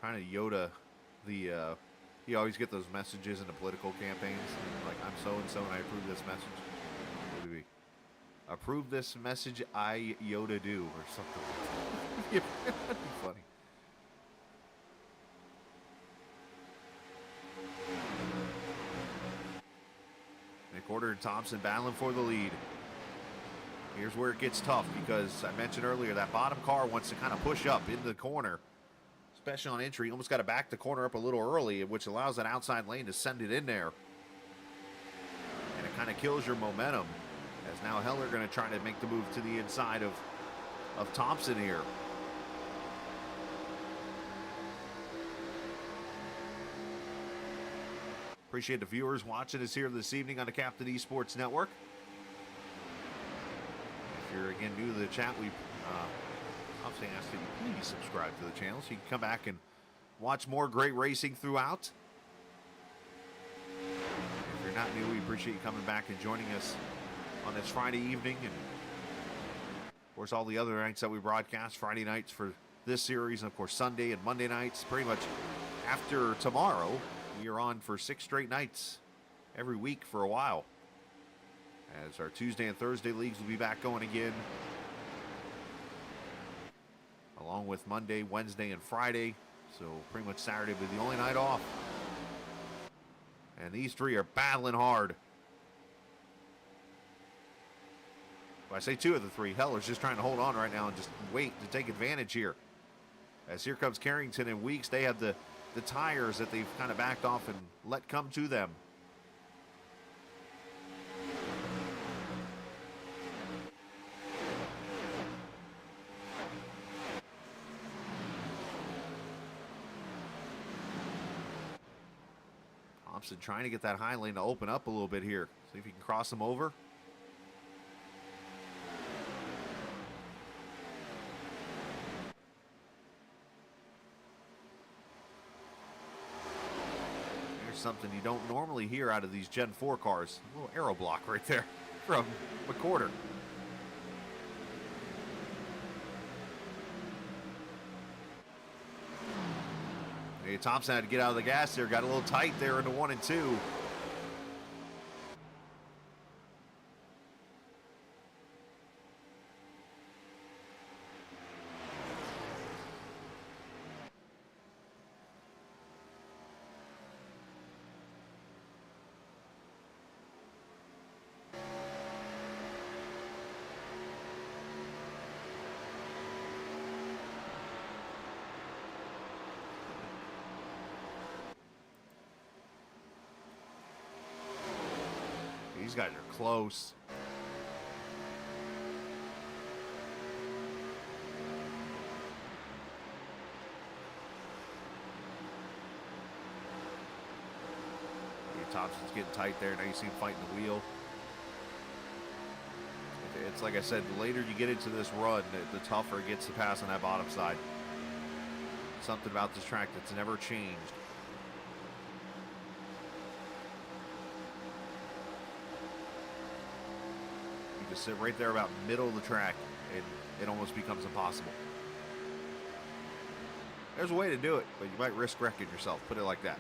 Trying to Yoda the you always get those messages in the political campaigns like I'm so and so and I approve this message. What do we approve this message? I Yoda do or something. Yeah, that'd be funny. McCorder and Thompson battling for the lead. Here's where it gets tough because I mentioned earlier that bottom car wants to kind of push up into the corner. especially on entry. Almost got to back the corner up a little early, which allows that outside lane to send it in there. And it kind of kills your momentum, as now Heller going to try to make the move to the inside of Thompson here. Appreciate the viewers watching us here this evening on the Captain Esports Network. If you're again new to the chat, we obviously ask that you please subscribe to the channel so you can come back and watch more great racing throughout. If you're not new, we appreciate you coming back and joining us on this Friday evening, and of course all the other nights that we broadcast, Friday nights for this series, and of course Sunday and Monday nights. Pretty much after tomorrow, we are on for 6 straight nights every week for a while, as our Tuesday and Thursday leagues will be back going again, along with Monday, Wednesday, and Friday. So pretty much Saturday will be the only night off. And these three are battling hard. Well, I say 2 of the 3. Heller's just trying to hold on right now and just wait to take advantage here. As here comes Carrington and Weeks. They have the tires that they've kind of backed off and let come to them. Thompson trying to get that high lane to open up a little bit here. See if he can cross them over. Here's something you don't normally hear out of these Gen 4 cars. A little aero block right there from McCorder. Thompson had to get out of the gas there. Got a little tight there into 1 and 2. These guys are close. Thompson's getting tight there. Now you see him fighting the wheel. It's like I said, the later you get into this run, the tougher it gets to pass on that bottom side. Something about this track that's never changed. Just sit right there about middle of the track, and it almost becomes impossible. There's a way to do it, but you might risk wrecking yourself. Put it like that.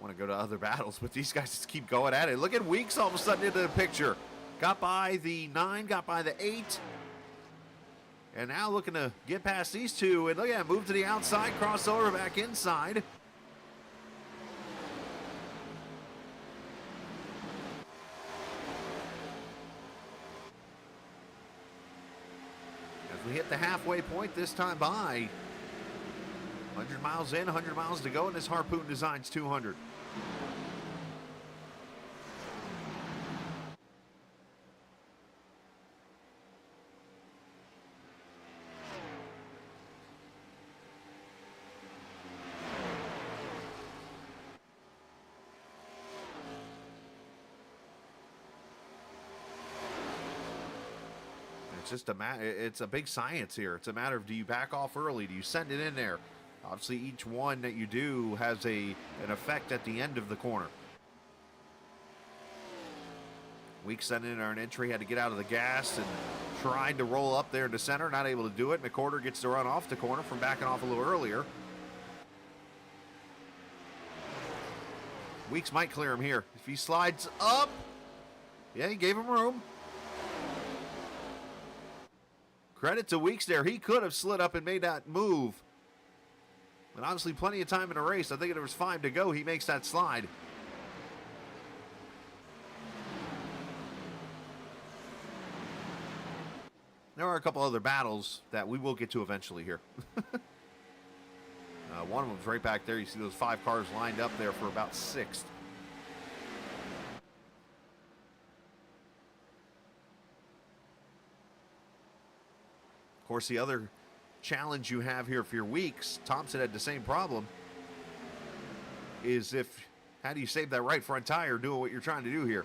Want to go to other battles, but these guys just keep going at it. Look at Weeks all of a sudden into the picture. Got by the 9, got by the 8. And now looking to get past these 2. And look at him move to the outside, crossover back inside. As we hit the halfway point this time by. 100 miles in, 100 miles to go in this Harpoon Designs 200. It's just it's a big science here. It's a matter of, do you back off early? Do you send it in there? Obviously, each one that you do has an effect at the end of the corner. Weeks sent in an entry, had to get out of the gas and tried to roll up there into center, not able to do it. McCorder gets to run off the corner from backing off a little earlier. Weeks might clear him here. If he slides up, yeah, he gave him room. credit to Weeks there. He could have slid up and made that move. But honestly, plenty of time in the race. I think there was 5 to go. He makes that slide. There are a couple other battles that we will get to eventually here. One of them's right back there. You see those 5 cars lined up there for about 6th. Of course, the other challenge you have here for your Weeks, Thompson had the same problem, is how do you save that right front tire doing what you're trying to do here?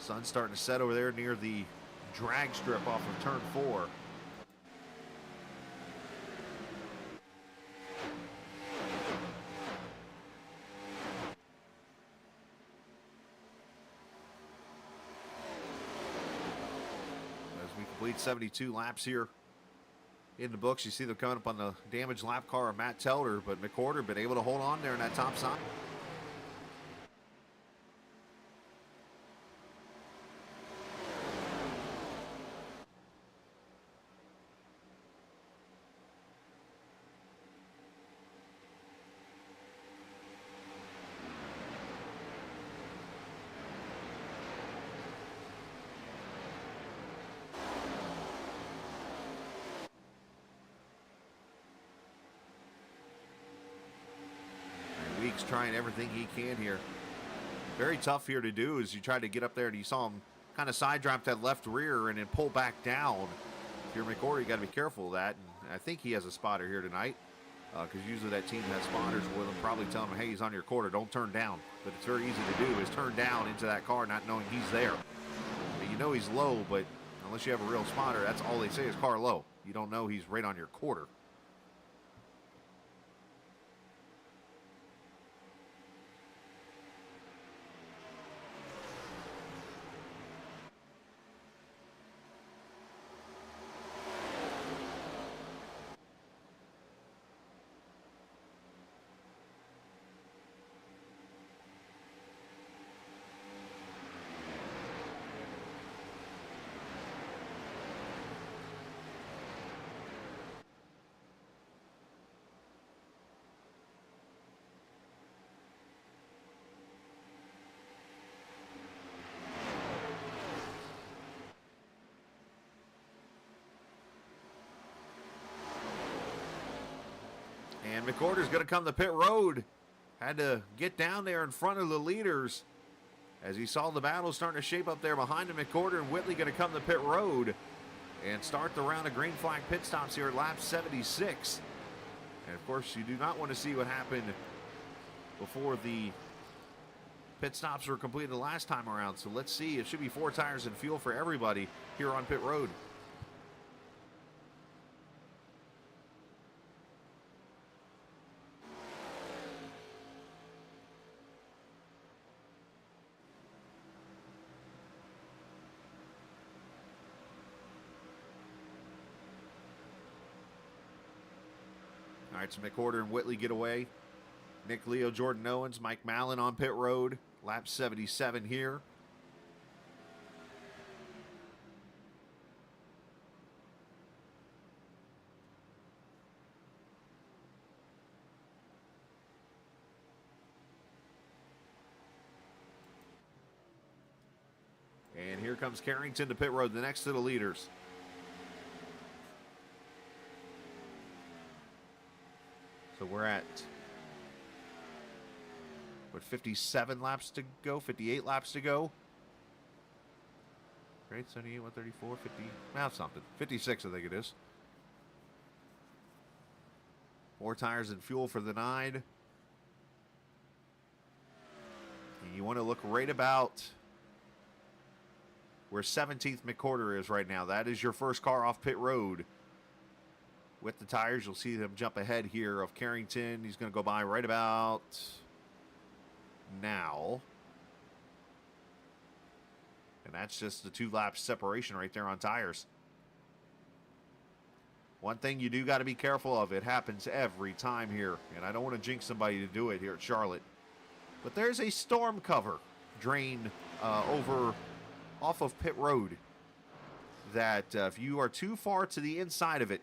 Sun's starting to set over there near the drag strip off of turn 4. As we complete 72 laps here in the books, you see them coming up on the damaged lap car of Matt Telder, but McWhorter been able to hold on there in that top side. Weeks trying everything he can here. Very tough here to do as you try to get up there, and you saw him kind of side drop that left rear and then pull back down. If you're McWhorter, you got to be careful of that. And I think he has a spotter here tonight because usually that team has spotters with him, probably telling him, hey, he's on your quarter, don't turn down. But it's very easy to do is turn down into that car not knowing he's there. But you know he's low, but unless you have a real spotter, that's all they say is car low. You don't know he's right on your quarter. And McWhorter's going to come to pit road. Had to get down there in front of the leaders as he saw the battle starting to shape up there behind him. McWhorter and Whitley going to come to pit road and start the round of green flag pit stops here at lap 76. And of course, you do not want to see what happened before the pit stops were completed the last time around. So let's see. It should be 4 tires and fuel for everybody here on pit road. All right, so McWhorter and Whitley get away. Nick Leo, Jordan Owens, Mike Mallon on pit road. Lap 77 here. And here comes Carrington to pit road, the next to the leaders. So we're at, what, 57 laps to go, 58 laps to go. Right, 78, 134, 50, something. 56, I think it is. 4 tires and fuel for the 9. And you want to look right about where 17th McWhorter is right now. That is your first car off pit road. With the tires, you'll see them jump ahead here of Carrington. He's going to go by right about now. And that's just the 2 laps separation right there on tires. One thing you do got to be careful of, it happens every time here, and I don't want to jinx somebody to do it here at Charlotte, but there's a storm cover drain over off of pit road that if you are too far to the inside of it,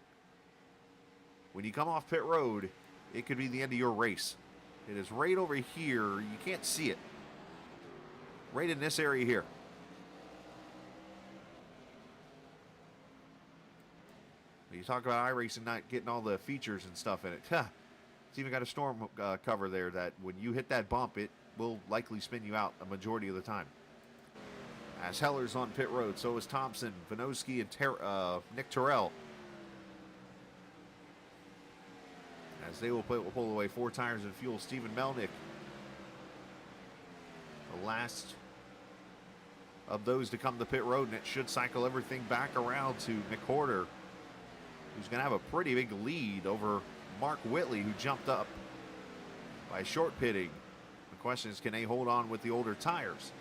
when you come off pit road, it could be the end of your race. It is right over here. You can't see it. Right in this area here. You talk about iRacing not getting all the features and stuff in it. It's even got a storm cover there that when you hit that bump, it will likely spin you out a majority of the time. As Heller's on pit road, so is Thompson, Vinoski, and Nick Terrell. As they will pull away 4 tires and fuel. Stephen Melnick, the last of those to come to pit road, and it should cycle everything back around to McWhorter, who's going to have a pretty big lead over Mark Whitley, who jumped up by short pitting. The question is, can they hold on with the older tires?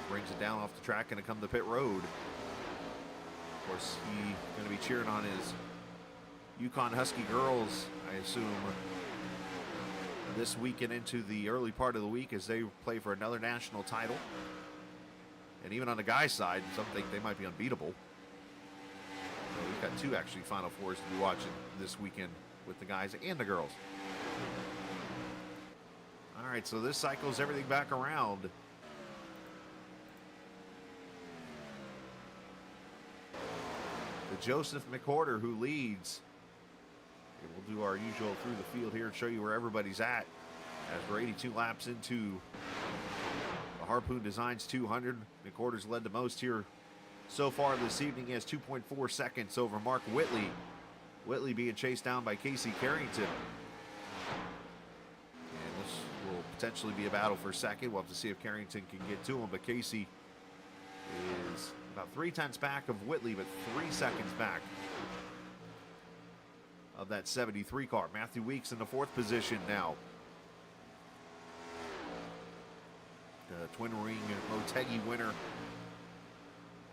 Brings it down off the track, going to come to pit road. Of course, he's going to be cheering on his Yukon Husky girls, I assume, this weekend into the early part of the week as they play for another national title. And even on the guys' side, some think they might be unbeatable. So we've got 2 actually Final Fours to be watching this weekend with the guys and the girls. All right, so this cycles everything back around. Joseph McWhorter, who leads. We'll do our usual through the field here and show you where everybody's at as we're 82 laps into the Harpoon Designs 200. McWhorter's led the most here so far this evening. He has 2.4 seconds over Mark Whitley. Whitley being chased down by Casey Carrington. And this will potentially be a battle for second. We'll have to see if Carrington can get to him, but Casey is about 3/10 back of Whitley, but 3 seconds back of that 73 car. Matthew Weeks in the 4th position now. The Twin Ring Motegi winner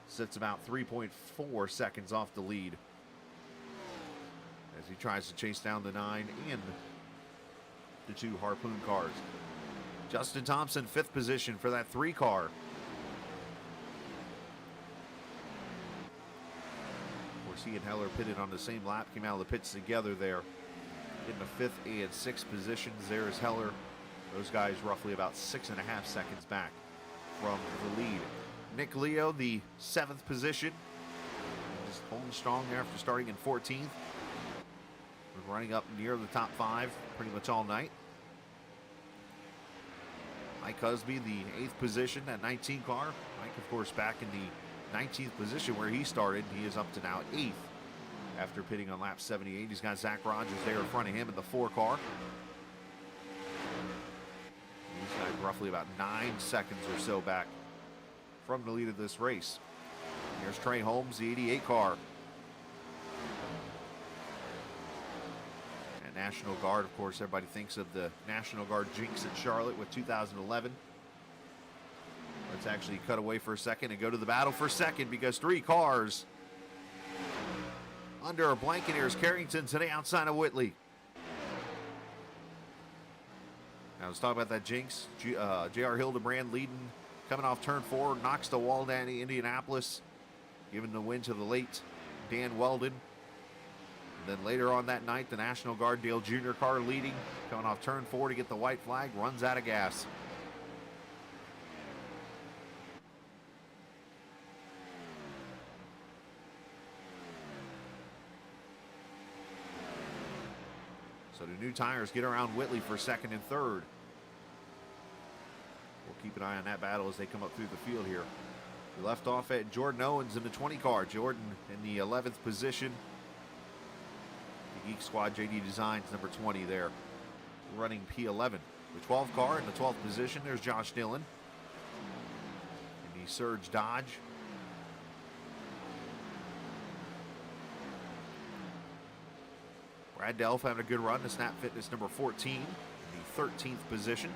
sits about 3.4 seconds off the lead as he tries to chase down the 9 and the 2 Harpoon cars. Justin Thompson, 5th position for that 3 car. He and Heller pitted on the same lap, came out of the pits together there in the 5th and 6th positions. There's Heller. Those guys roughly about 6.5 seconds back from the lead. Nick Leo, the 7th position, just holding strong there after starting in 14th. We're running up near the top 5 pretty much all night. Mike Husby, the 8th position, that 19 car. Mike, of course, back in the 19th position where he started. He is up to now 8th after pitting on lap 78. He's got Zach Rogers there in front of him in the 4 car. He's got roughly about 9 seconds or so back from the lead of this race. Here's Trey Holmes, the 88 car. And National Guard, of course, everybody thinks of the National Guard jinx at Charlotte with 2011. Let's actually cut away for a second and go to the battle for second, because 3 cars under a blanket. Here's Carrington to the outside of Whitley. Now let's talk about that jinx. J.R. Hildebrand leading, coming off turn 4, knocks the wall down to Indianapolis, giving the win to the late Dan Weldon. And then later on that night, the National Guard Dale Jr. car leading, coming off turn 4 to get the white flag, runs out of gas. So the new tires get around Whitley for 2nd and 3rd. We'll keep an eye on that battle as they come up through the field here. We left off at Jordan Owens in the 20 car. Jordan in the 11th position. The Geek Squad JD Designs number 20 there, running P11. The 12 car in the 12th position. There's Josh Dillon in the Surge Dodge. Brad Delph having a good run to Snap Fitness number 14, in the 13th position.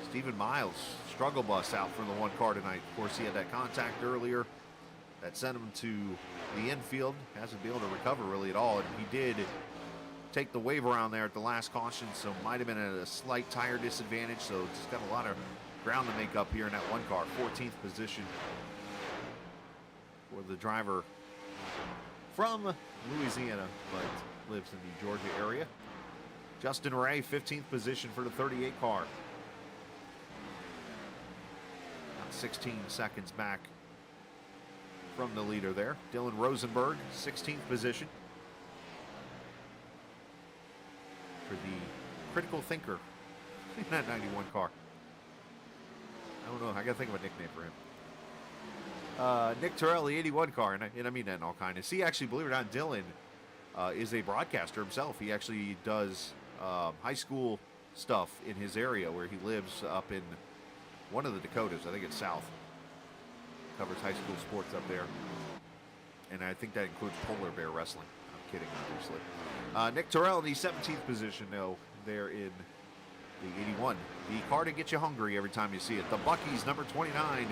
Stephen Miles, struggle bus out from the one car tonight. Of course, he had that contact earlier that sent him to the infield. Hasn't been able to recover really at all. And he did take the wave around there at the last caution, so might have been at a slight tire disadvantage. So just got a lot of ground to make up here in that one car. 14th position for the driver from Louisiana, but lives in the Georgia area. Justin Ray, 15th position for the 38 car. About 16 seconds back from the leader there. Dylan Rosenberg, 16th position for the critical thinker in that 91 car. I don't know. I got to think of a nickname for him. Nick Terrell, the 81 car, and I mean that in all kindness. He actually, believe it or not, Dylan is a broadcaster himself. He actually does high school stuff in his area where he lives up in one of the Dakotas. I think it's south. Covers high school sports up there. And I think that includes polar bear wrestling. I'm kidding, obviously. Nick Terrell in the 17th position, though, there in the 81. The car to get you hungry every time you see it. The Buc-ee's number 29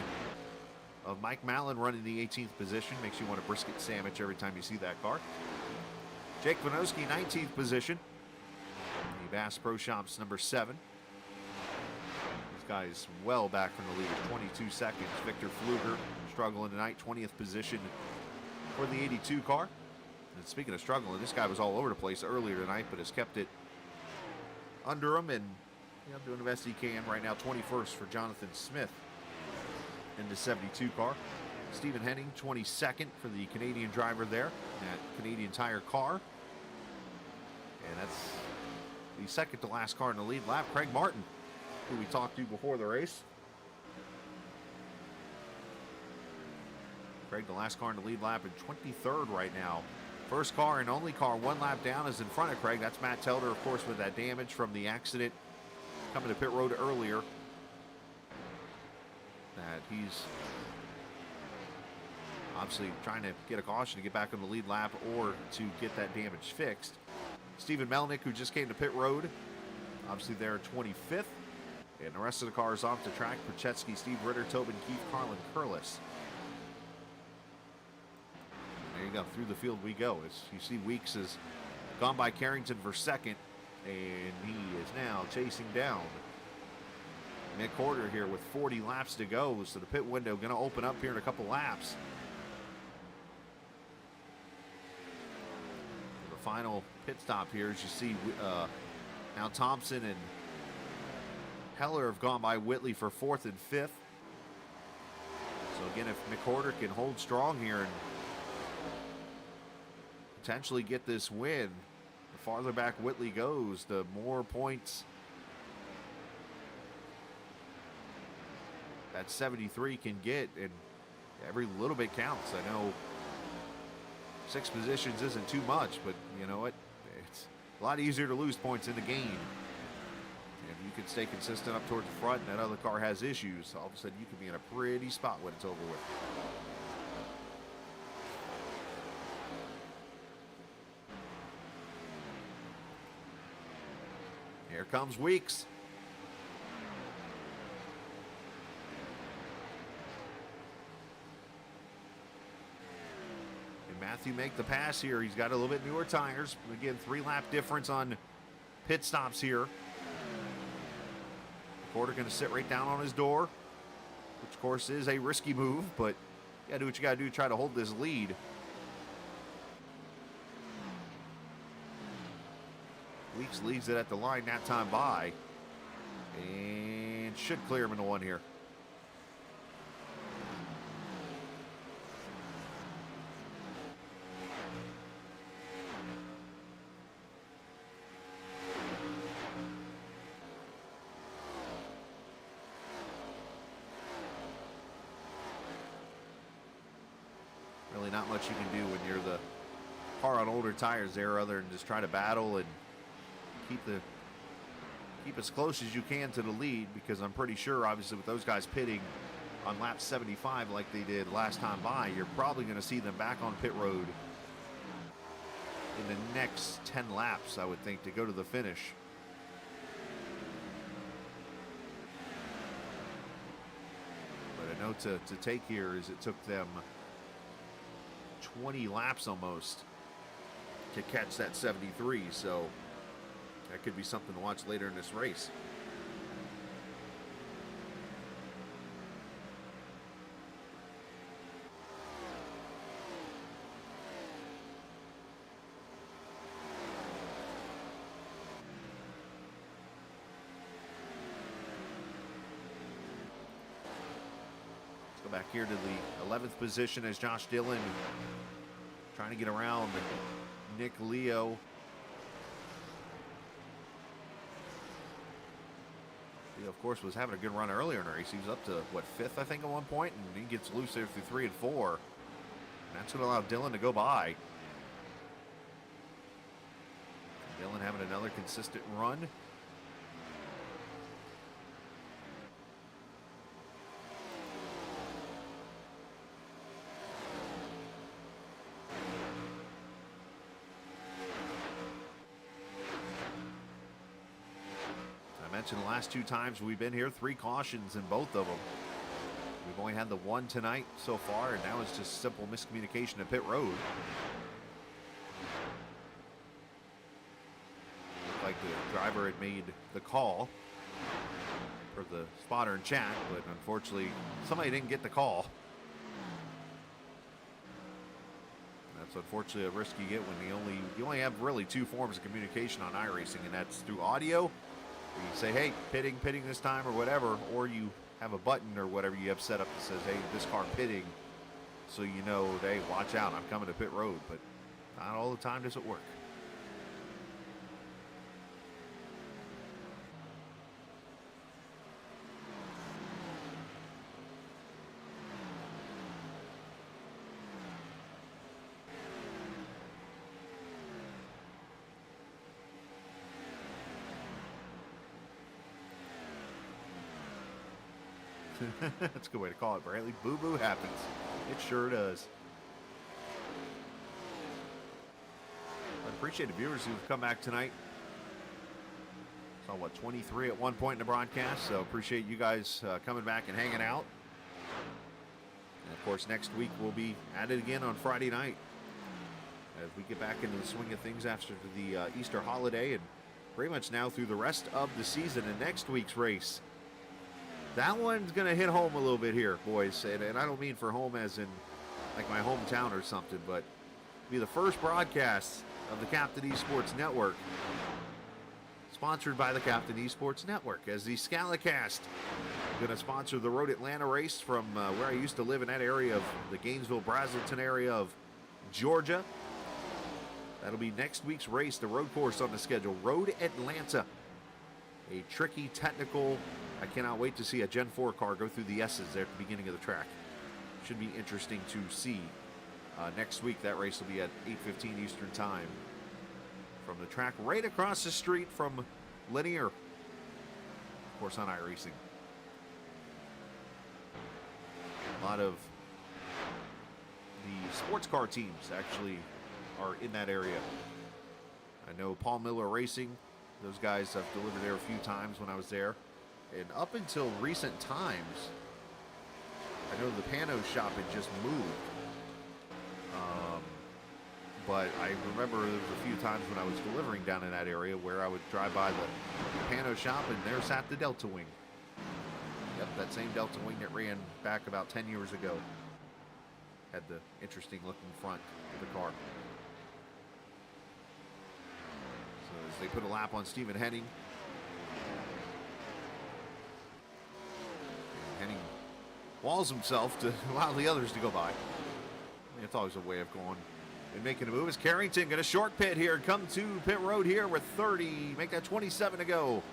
of Mike Mallon running the 18th position. Makes you want a brisket sandwich every time you see that car. Jake Vanoski, 19th position. The Bass Pro Shops number 7. This guy is well back from the leader, 22 seconds. Victor Fluger struggling tonight, 20th position for the 82 car. And speaking of struggling, this guy was all over the place earlier tonight, but has kept it under him and doing the best he can. Right now, 21st for Jonathan Smith in the 72 car. Stephen Henning, 22nd for the Canadian driver there, that Canadian Tire car. And that's the second to last car in the lead lap. Craig Martin, who we talked to before the race. Craig, the last car in the lead lap, in 23rd right now. First car and only car one lap down is in front of Craig. That's Matt Telder, of course, with that damage from the accident coming to pit road earlier. That he's obviously trying to get a caution to get back on the lead lap or to get that damage fixed. Stephen Melnick, who just came to pit road, obviously there 25th. And the rest of the cars off the track. Perchetsky, Steve Ritter, Tobin, Keith, Carlin, Curlis. There you go. Through the field we go. As you see, Weeks has gone by Carrington for second. And he is now chasing down Mick Horter here with 40 laps to go. So the pit window going to open up here in a couple laps. The final pit stop here, as you see, now Thompson and Heller have gone by Whitley for 4th and 5th. So again, if McWhorter can hold strong here and potentially get this win, the farther back Whitley goes, the more points that 73 can get, and every little bit counts. I know 6 positions isn't too much, but you know what? It's a lot easier to lose points in the game. And you can stay consistent up towards the front, and that other car has issues. All of a sudden, you can be in a pretty spot when it's over with. Here comes Weeks. And Matthew make the pass here. He's got a little bit newer tires. Again, 3-lap difference on pit stops here. Porter going to sit right down on his door, which of course is a risky move, but you got to do what you got to do to try to hold this lead. Weeks leaves it at the line that time by, and should clear him into one here. Really not much you can do when you're the car on older tires there, other than just try to battle and keep as close as you can to the lead, because I'm pretty sure, obviously, with those guys pitting on lap 75 like they did last time by, you're probably going to see them back on pit road in the next 10 laps, I would think, to go to the finish. But a note to take here is it took them 20 laps almost to catch that 73, so that could be something to watch later in this race. Back here to the 11th position as Josh Dillon trying to get around Nick Leo. Leo, of course, was having a good run earlier in the race. He was up to, what, 5th, I think, at one point, and he gets loose there through 3 and 4. And that's going to allow Dillon to go by. Dillon having another consistent run. The last 2 times we've been here, 3 cautions in both of them. We've only had the 1 tonight so far, and now it's just simple miscommunication at pit road. Looked like the driver had made the call for the spotter in chat, but unfortunately somebody didn't get the call. That's unfortunately a risk you get when you only have really 2 forms of communication on iRacing, and that's through audio. You say, hey, pitting this time or whatever, or you have a button or whatever you have set up that says, hey, this car pitting, so you know, hey, watch out, I'm coming to pit road. But not all the time does it work. That's a good way to call it, Brantley. Boo-boo happens. It sure does. I appreciate the viewers who've come back tonight. Saw, what, 23 at one point in the broadcast, so appreciate you guys coming back and hanging out. And, of course, next week we'll be at it again on Friday night as we get back into the swing of things after the Easter holiday and pretty much now through the rest of the season. And next week's race, that one's going to hit home a little bit here, boys. And I don't mean for home as in like my hometown or something, but be the first broadcast of the Captain Esports Network, sponsored by the Captain Esports Network, as the Scalicast going to sponsor the Road Atlanta race from where I used to live in that area of the Gainesville-Braselton area of Georgia. That'll be next week's race, the road course on the schedule, Road Atlanta. A tricky, technical, I cannot wait to see a Gen 4 car go through the S's there at the beginning of the track. Should be interesting to see. Next week, that race will be at 8:15 Eastern Time from the track right across the street from Linear, of course, on iRacing. A lot of the sports car teams actually are in that area. I know Paul Miller Racing, those guys have delivered there a few times when I was there. And up until recent times, I know the Pano shop had just moved. But I remember there was a few times when I was delivering down in that area where I would drive by the Pano shop and there sat the Delta Wing. Yep, that same Delta Wing that ran back about 10 years ago. Had the interesting looking front of the car. So as they put a lap on Stephen Henning. Henning walls himself to allow the others to go by. It's always a way of going and making a move. Is Carrington going to short pit here and come to pit road here with 30, make that 27 to go.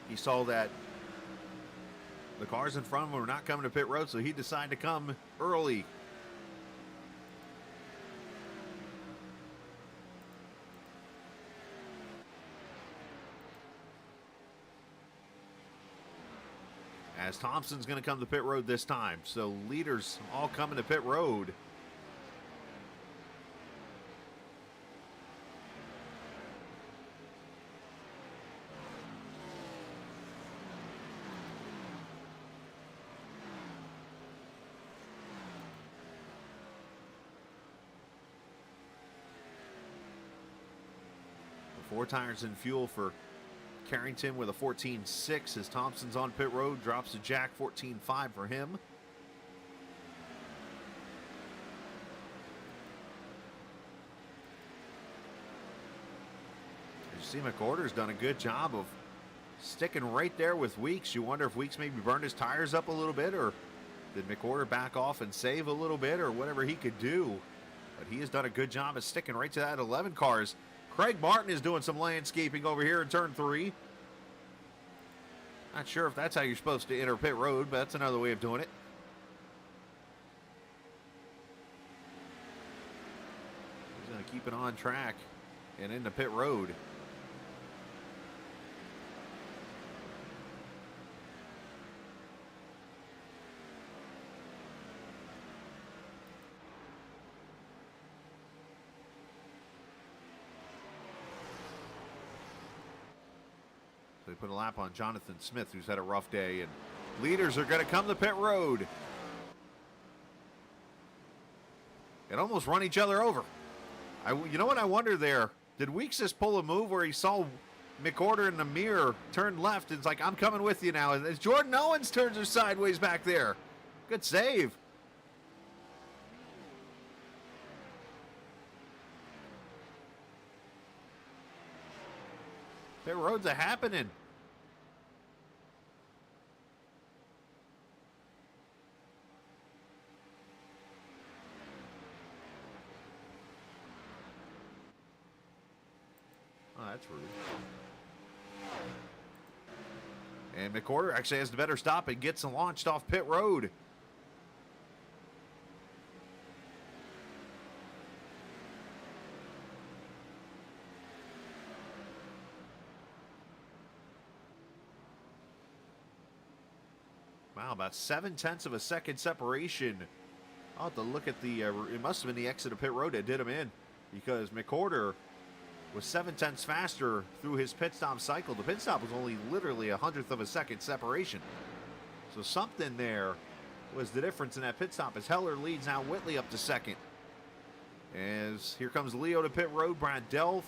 He saw that the cars in front of him were not coming to pit road, so he decided to come early. as Thompson's going to come to pit road this time. So leaders all coming to pit road. Four tires and fuel for Carrington with a 14.6 as Thompson's on pit road, drops to Jack, 14.5 for him. You see McOrder's done a good job of sticking right there with Weeks. You wonder if Weeks maybe burned his tires up a little bit, or did McOrder back off and save a little bit, or whatever he could do. But he has done a good job of sticking right to that 11 cars. Craig Martin is doing some landscaping over here in turn 3. Not sure if that's how you're supposed to enter pit road, but that's another way of doing it. He's going to keep it on track and into pit road. They put a lap on Jonathan Smith, who's had a rough day, and leaders are going to come to pit road and almost run each other over. You know what I wonder there? Did Weeks just pull a move where he saw McOrder in the mirror turn left and it's like, I'm coming with you now? As Jordan Owens turns her sideways back there. Good save. Pit road's a happening. Oh, that's rude. And McOrder actually has the better stop and gets launched off pit road. Wow, about 0.7 of a second separation. I'll have to look at the, it must have been the exit of pit road that did him in, because McOrder was 0.7 faster through his pit stop cycle. The pit stop was only literally 1/100th of a second separation. So something there was the difference in that pit stop as Heller leads now Whitley up to second. As here comes Leo to pit road, Brad Delph.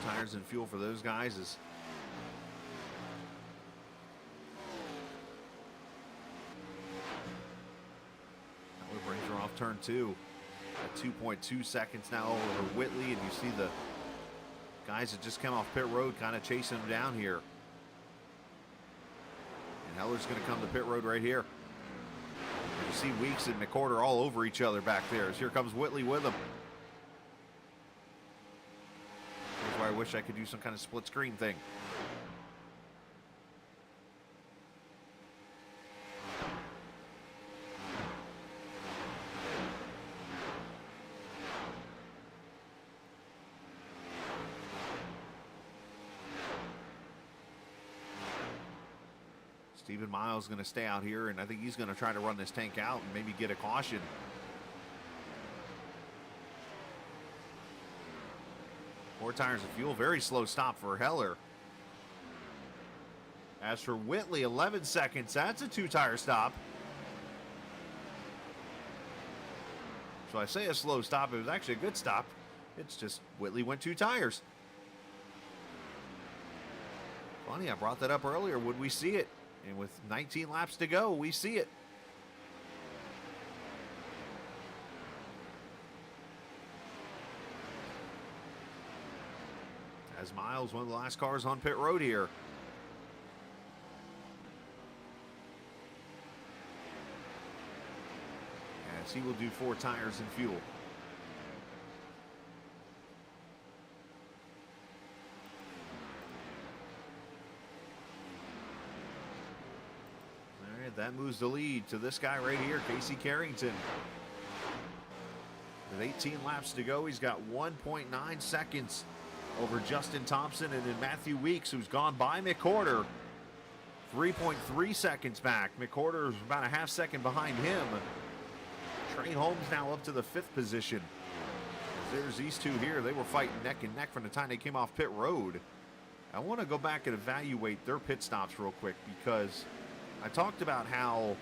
Tires and fuel for those guys is that brings her off turn 2 at 2.2 seconds now over Whitley, and you see the guys that just come off pit road kind of chasing them down here. And Heller's going to come to pit road right here. And you see Weeks and McOrder all over each other back there as here comes Whitley with them. I wish I could do some kind of split screen thing. Stephen Miles is going to stay out here, and I think he's going to try to run this tank out and maybe get a caution. Four tires of fuel, very slow stop for Heller. As for Whitley, 11 seconds, that's a 2-tire stop. So I say a slow stop, it was actually a good stop. It's just Whitley went 2 tires. Funny, I brought that up earlier, would we see it? And with 19 laps to go, we see it. As Miles, one of the last cars on pit road here. As he will do 4 tires and fuel. And that moves the lead to this guy right here, Casey Carrington. With 18 laps to go, he's got 1.9 seconds over Justin Thompson and then Matthew Weeks, who's gone by McCorder. 3.3 seconds back. McCorder is about a half second behind him. Trey Holmes now up to the 5th position. There's these two here. They were fighting neck and neck from the time they came off pit road. I want to go back and evaluate their pit stops real quick because I talked about how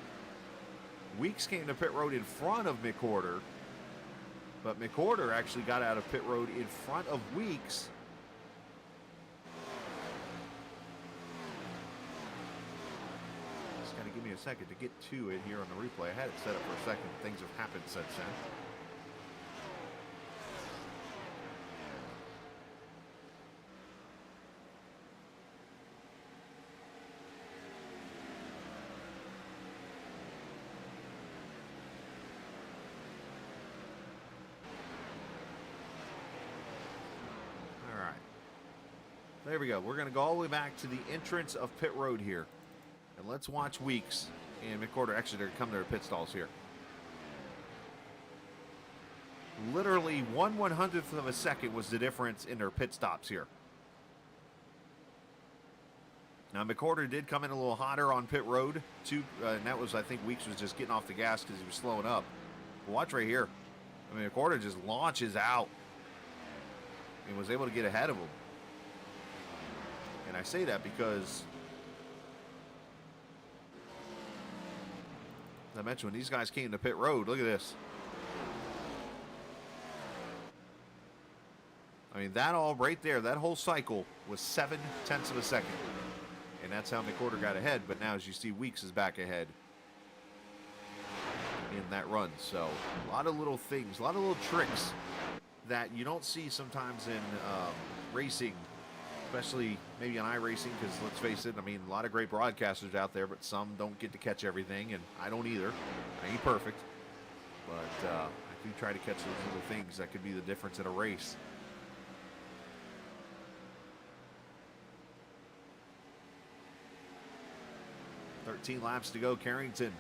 Weeks came to pit road in front of McCorder, but McCorder actually got out of pit road in front of Weeks. Just got to give me a second to get to it here on the replay. I had it set up for a second. Things have happened since then. There we go. We're going to go all the way back to the entrance of pit road here. And let's watch Weeks and McCorder. Actually, they're coming to their pit stalls here. Literally 1/100th of a second was the difference in their pit stops here. Now, McCorder did come in a little hotter on pit road, too. And that was, I think, Weeks was just getting off the gas because he was slowing up. But watch right here. I mean, McCorder just launches out and was able to get ahead of him. And I say that because, as I mentioned, when these guys came to pit road, look at this. I mean, that all right there, that whole cycle was 0.7 of a second. And that's how McCorder got ahead. But now, as you see, Weeks is back ahead in that run. So, a lot of little things, a lot of little tricks that you don't see sometimes in racing, especially maybe on iRacing, because let's face it, I mean, a lot of great broadcasters out there, but some don't get to catch everything, and I don't either. I ain't perfect, but I do try to catch those little things that could be the difference in a race. "13 laps to go. Carrington,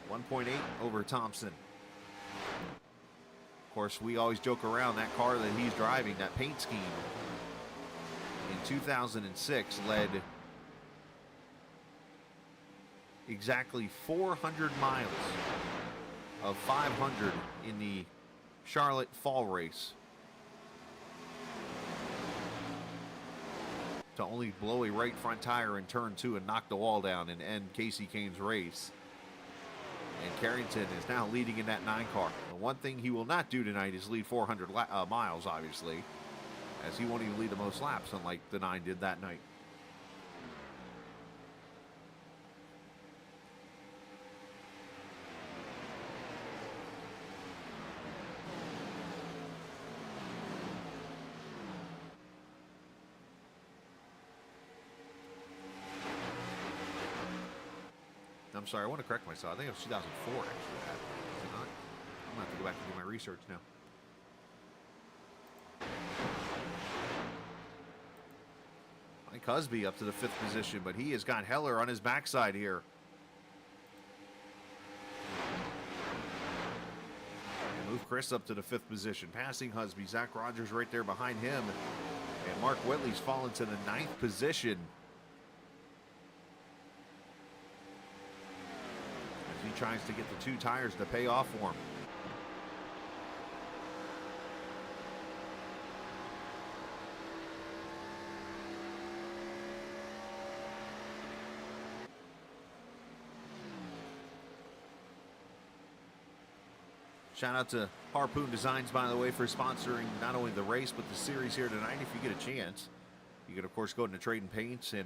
1.8 over Thompson. Of course, we always joke around that car that he's driving, that paint scheme, in 2006 led exactly 400 miles of 500 in the Charlotte fall race to only blow a right front tire in turn 2 and knock the wall down and end Casey Kane's race. And Carrington is now leading in that 9 car. The one thing he will not do tonight is lead 400 miles, obviously, as he won't even lead the most laps, unlike the 9 did that night. I'm sorry, I want to correct myself. I think it was 2004, actually. Is it not? I'm going to have to go back and do my research now. Mike Husby up to the 5th position, but he has got Heller on his backside here. And move Chris up to the 5th position, passing Husby. Zach Rogers right there behind him. And Mark Whitley's fallen to the 9th position. As he tries to get the 2 tires to pay off for him. Shout out to Harpoon Designs, by the way, for sponsoring not only the race, but the series here tonight. If you get a chance, you can, of course, go into Trading Paints and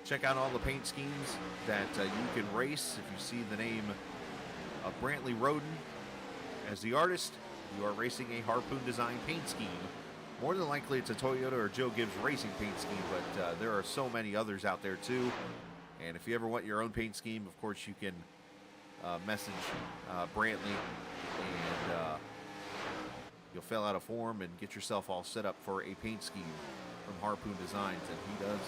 check out all the paint schemes that you can race. If you see the name of Brantley Roden as the artist, you are racing a Harpoon Design paint scheme. More than likely, it's a Toyota or Joe Gibbs Racing paint scheme, but there are so many others out there, too. And if you ever want your own paint scheme, of course, you can message Brantley, and you'll fill out a form and get yourself all set up for a paint scheme from Harpoon Designs. And he does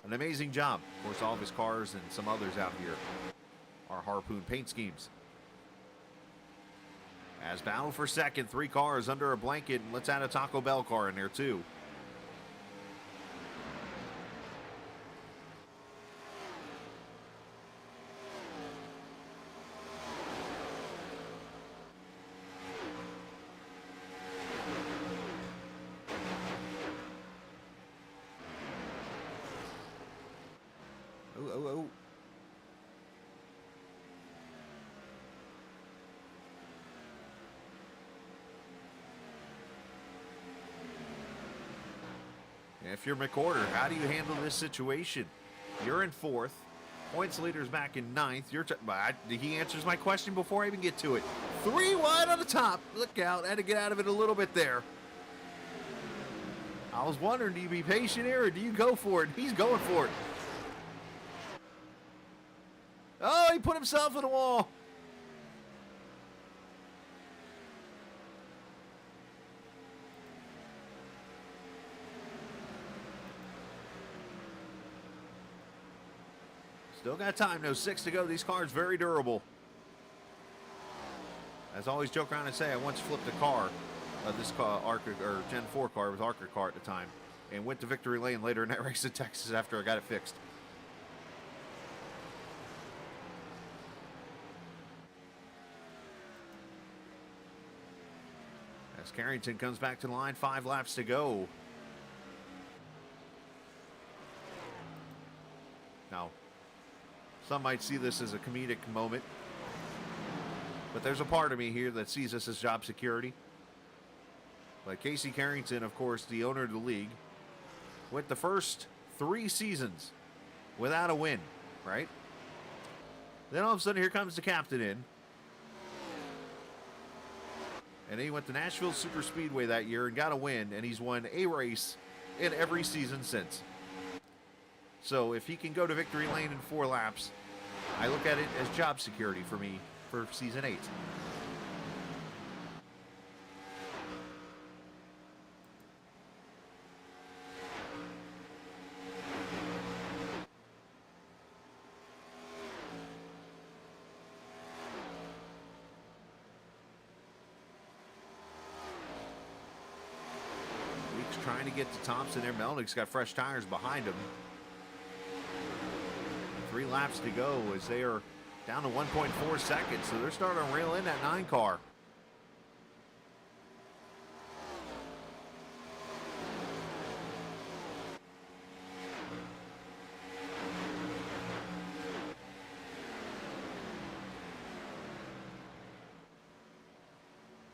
an amazing job. Of course, all of his cars and some others out here are Harpoon paint schemes. As battle for second, 3 cars under a blanket, and let's add a Taco Bell car in there too. Oh. If you're McOrder, how do you handle this situation? You're in 4th. Points leader's back in 9th. He answers my question before I even get to it. 3 wide on the top. Look out. Had to get out of it a little bit there. I was wondering, do you be patient here or do you go for it? He's going for it. Oh, he put himself in the wall. Still got time, though. 6 to go. These cars very durable. As I always joke around and say, I once flipped a car, this car, Gen 4 car, it was Arca car at the time, and went to victory lane later in that race in Texas after I got it fixed. As Carrington comes back to the line, 5 laps to go. Now, some might see this as a comedic moment, but there's a part of me here that sees this as job security. Like Casey Carrington, of course, the owner of the league, went the first 3 seasons without a win, right? Then all of a sudden, here comes the captain in. And then he went to Nashville Super Speedway that year and got a win, and he's won a race in every season since. So if he can go to victory lane in 4 laps, I look at it as job security for me for season 8. Weeks trying to get to Thompson there. Melnick's got fresh tires behind him. 3 laps to go as they are down to 1.4 seconds, so they're starting to reel in that 9 car.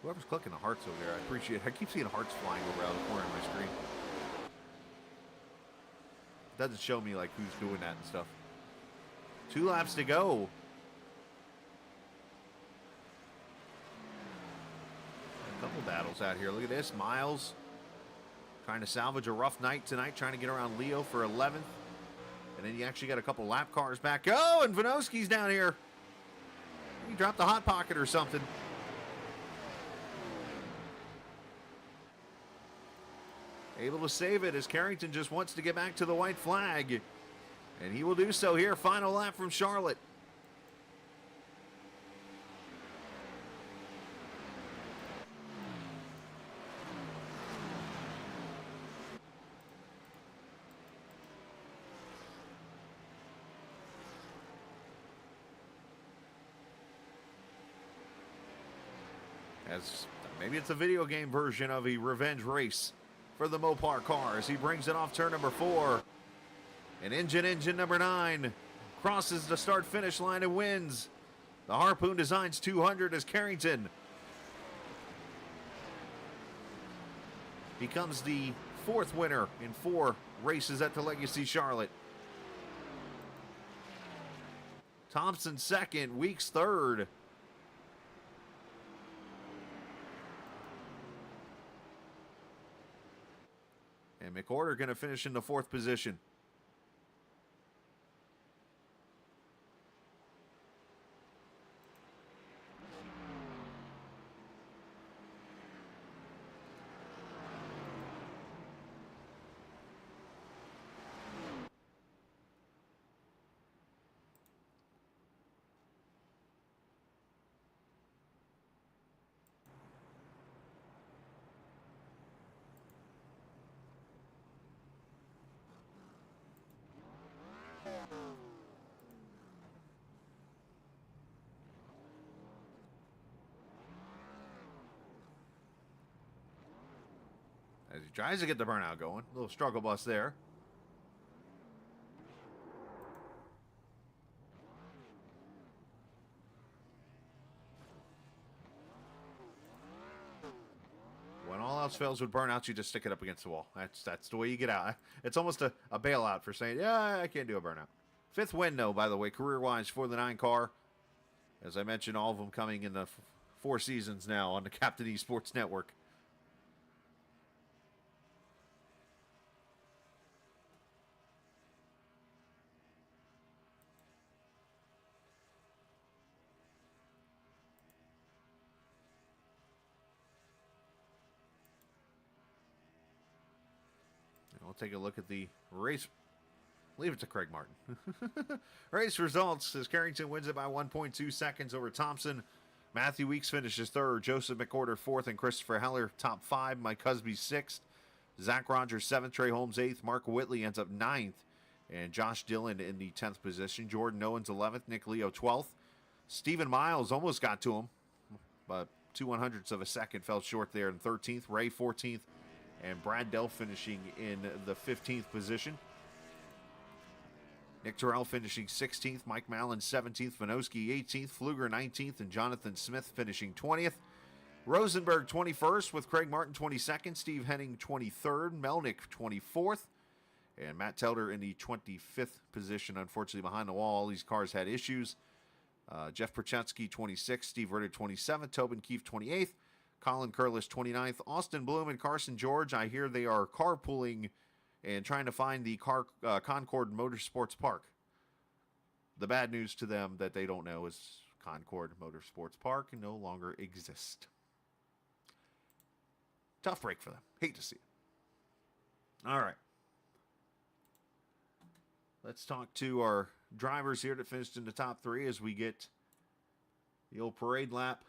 Whoever's clicking the hearts over there, I appreciate it. I keep seeing hearts flying over out of the corner of my screen. It doesn't show me like who's doing that and stuff. 2 laps to go. A couple battles out here. Look at this. Miles trying to salvage a rough night tonight, trying to get around Leo for 11th. And then you actually got a couple lap cars back. Oh, and Vinoski's down here. He dropped the hot pocket or something. Able to save it as Carrington just wants to get back to the white flag. And he will do so here. Final lap from Charlotte. As maybe it's a video game version of a revenge race for the Mopar car as he brings it off turn number 4. And engine number 9 crosses the start-finish line and wins the Harpoon Designs 200 as Carrington becomes the 4th winner in 4 races at the Legacy Charlotte. Thompson 2nd, Weeks 3rd. And McOrder going to finish in the 4th position. he tries to get the burnout going. A little struggle bus there. When all else fails with burnouts, you just stick it up against the wall. That's the way you get out. It's almost a bailout for saying, yeah, I can't do a burnout. 5th win, though, by the way, career-wise for the 9 car. As I mentioned, all of them coming in the 4 seasons now on the Captain Esports Network. We'll take a look at the race. Leave it to Craig Martin. Race results as Carrington wins it by 1.2 seconds over Thompson. Matthew Weeks finishes 3rd. Joseph McWhorter 4th. And Christopher Heller top 5. Mike Husby 6th. Zach Rogers 7th. Trey Holmes 8th. Mark Whitley ends up 9th. And Josh Dillon in the 10th position. Jordan Owens 11th. Nick Leo 12th. Stephen Miles almost got to him, but 2/100ths of a second fell short there in 13th. Ray 14th. And Brad Dell finishing in the 15th position. Nick Terrell finishing 16th. Mike Mallon 17th. Vinoski 18th. Fluger 19th. And Jonathan Smith finishing 20th. Rosenberg 21st with Craig Martin 22nd. Steve Henning 23rd. Melnick 24th. And Matt Telder in the 25th position, unfortunately behind the wall. All these cars had issues. Jeff Perchetsky 26th. Steve Ritter 27th. Tobin Keefe 28th. Colin Curliss 29th. Austin Bloom and Carson George, I hear they are carpooling and trying to find the Concord Motorsports Park. The bad news to them that they don't know is Concord Motorsports Park no longer exists. Tough break for them. Hate to see it. All right. Let's talk to our drivers here that finished in the top 3 as we get the old parade lap.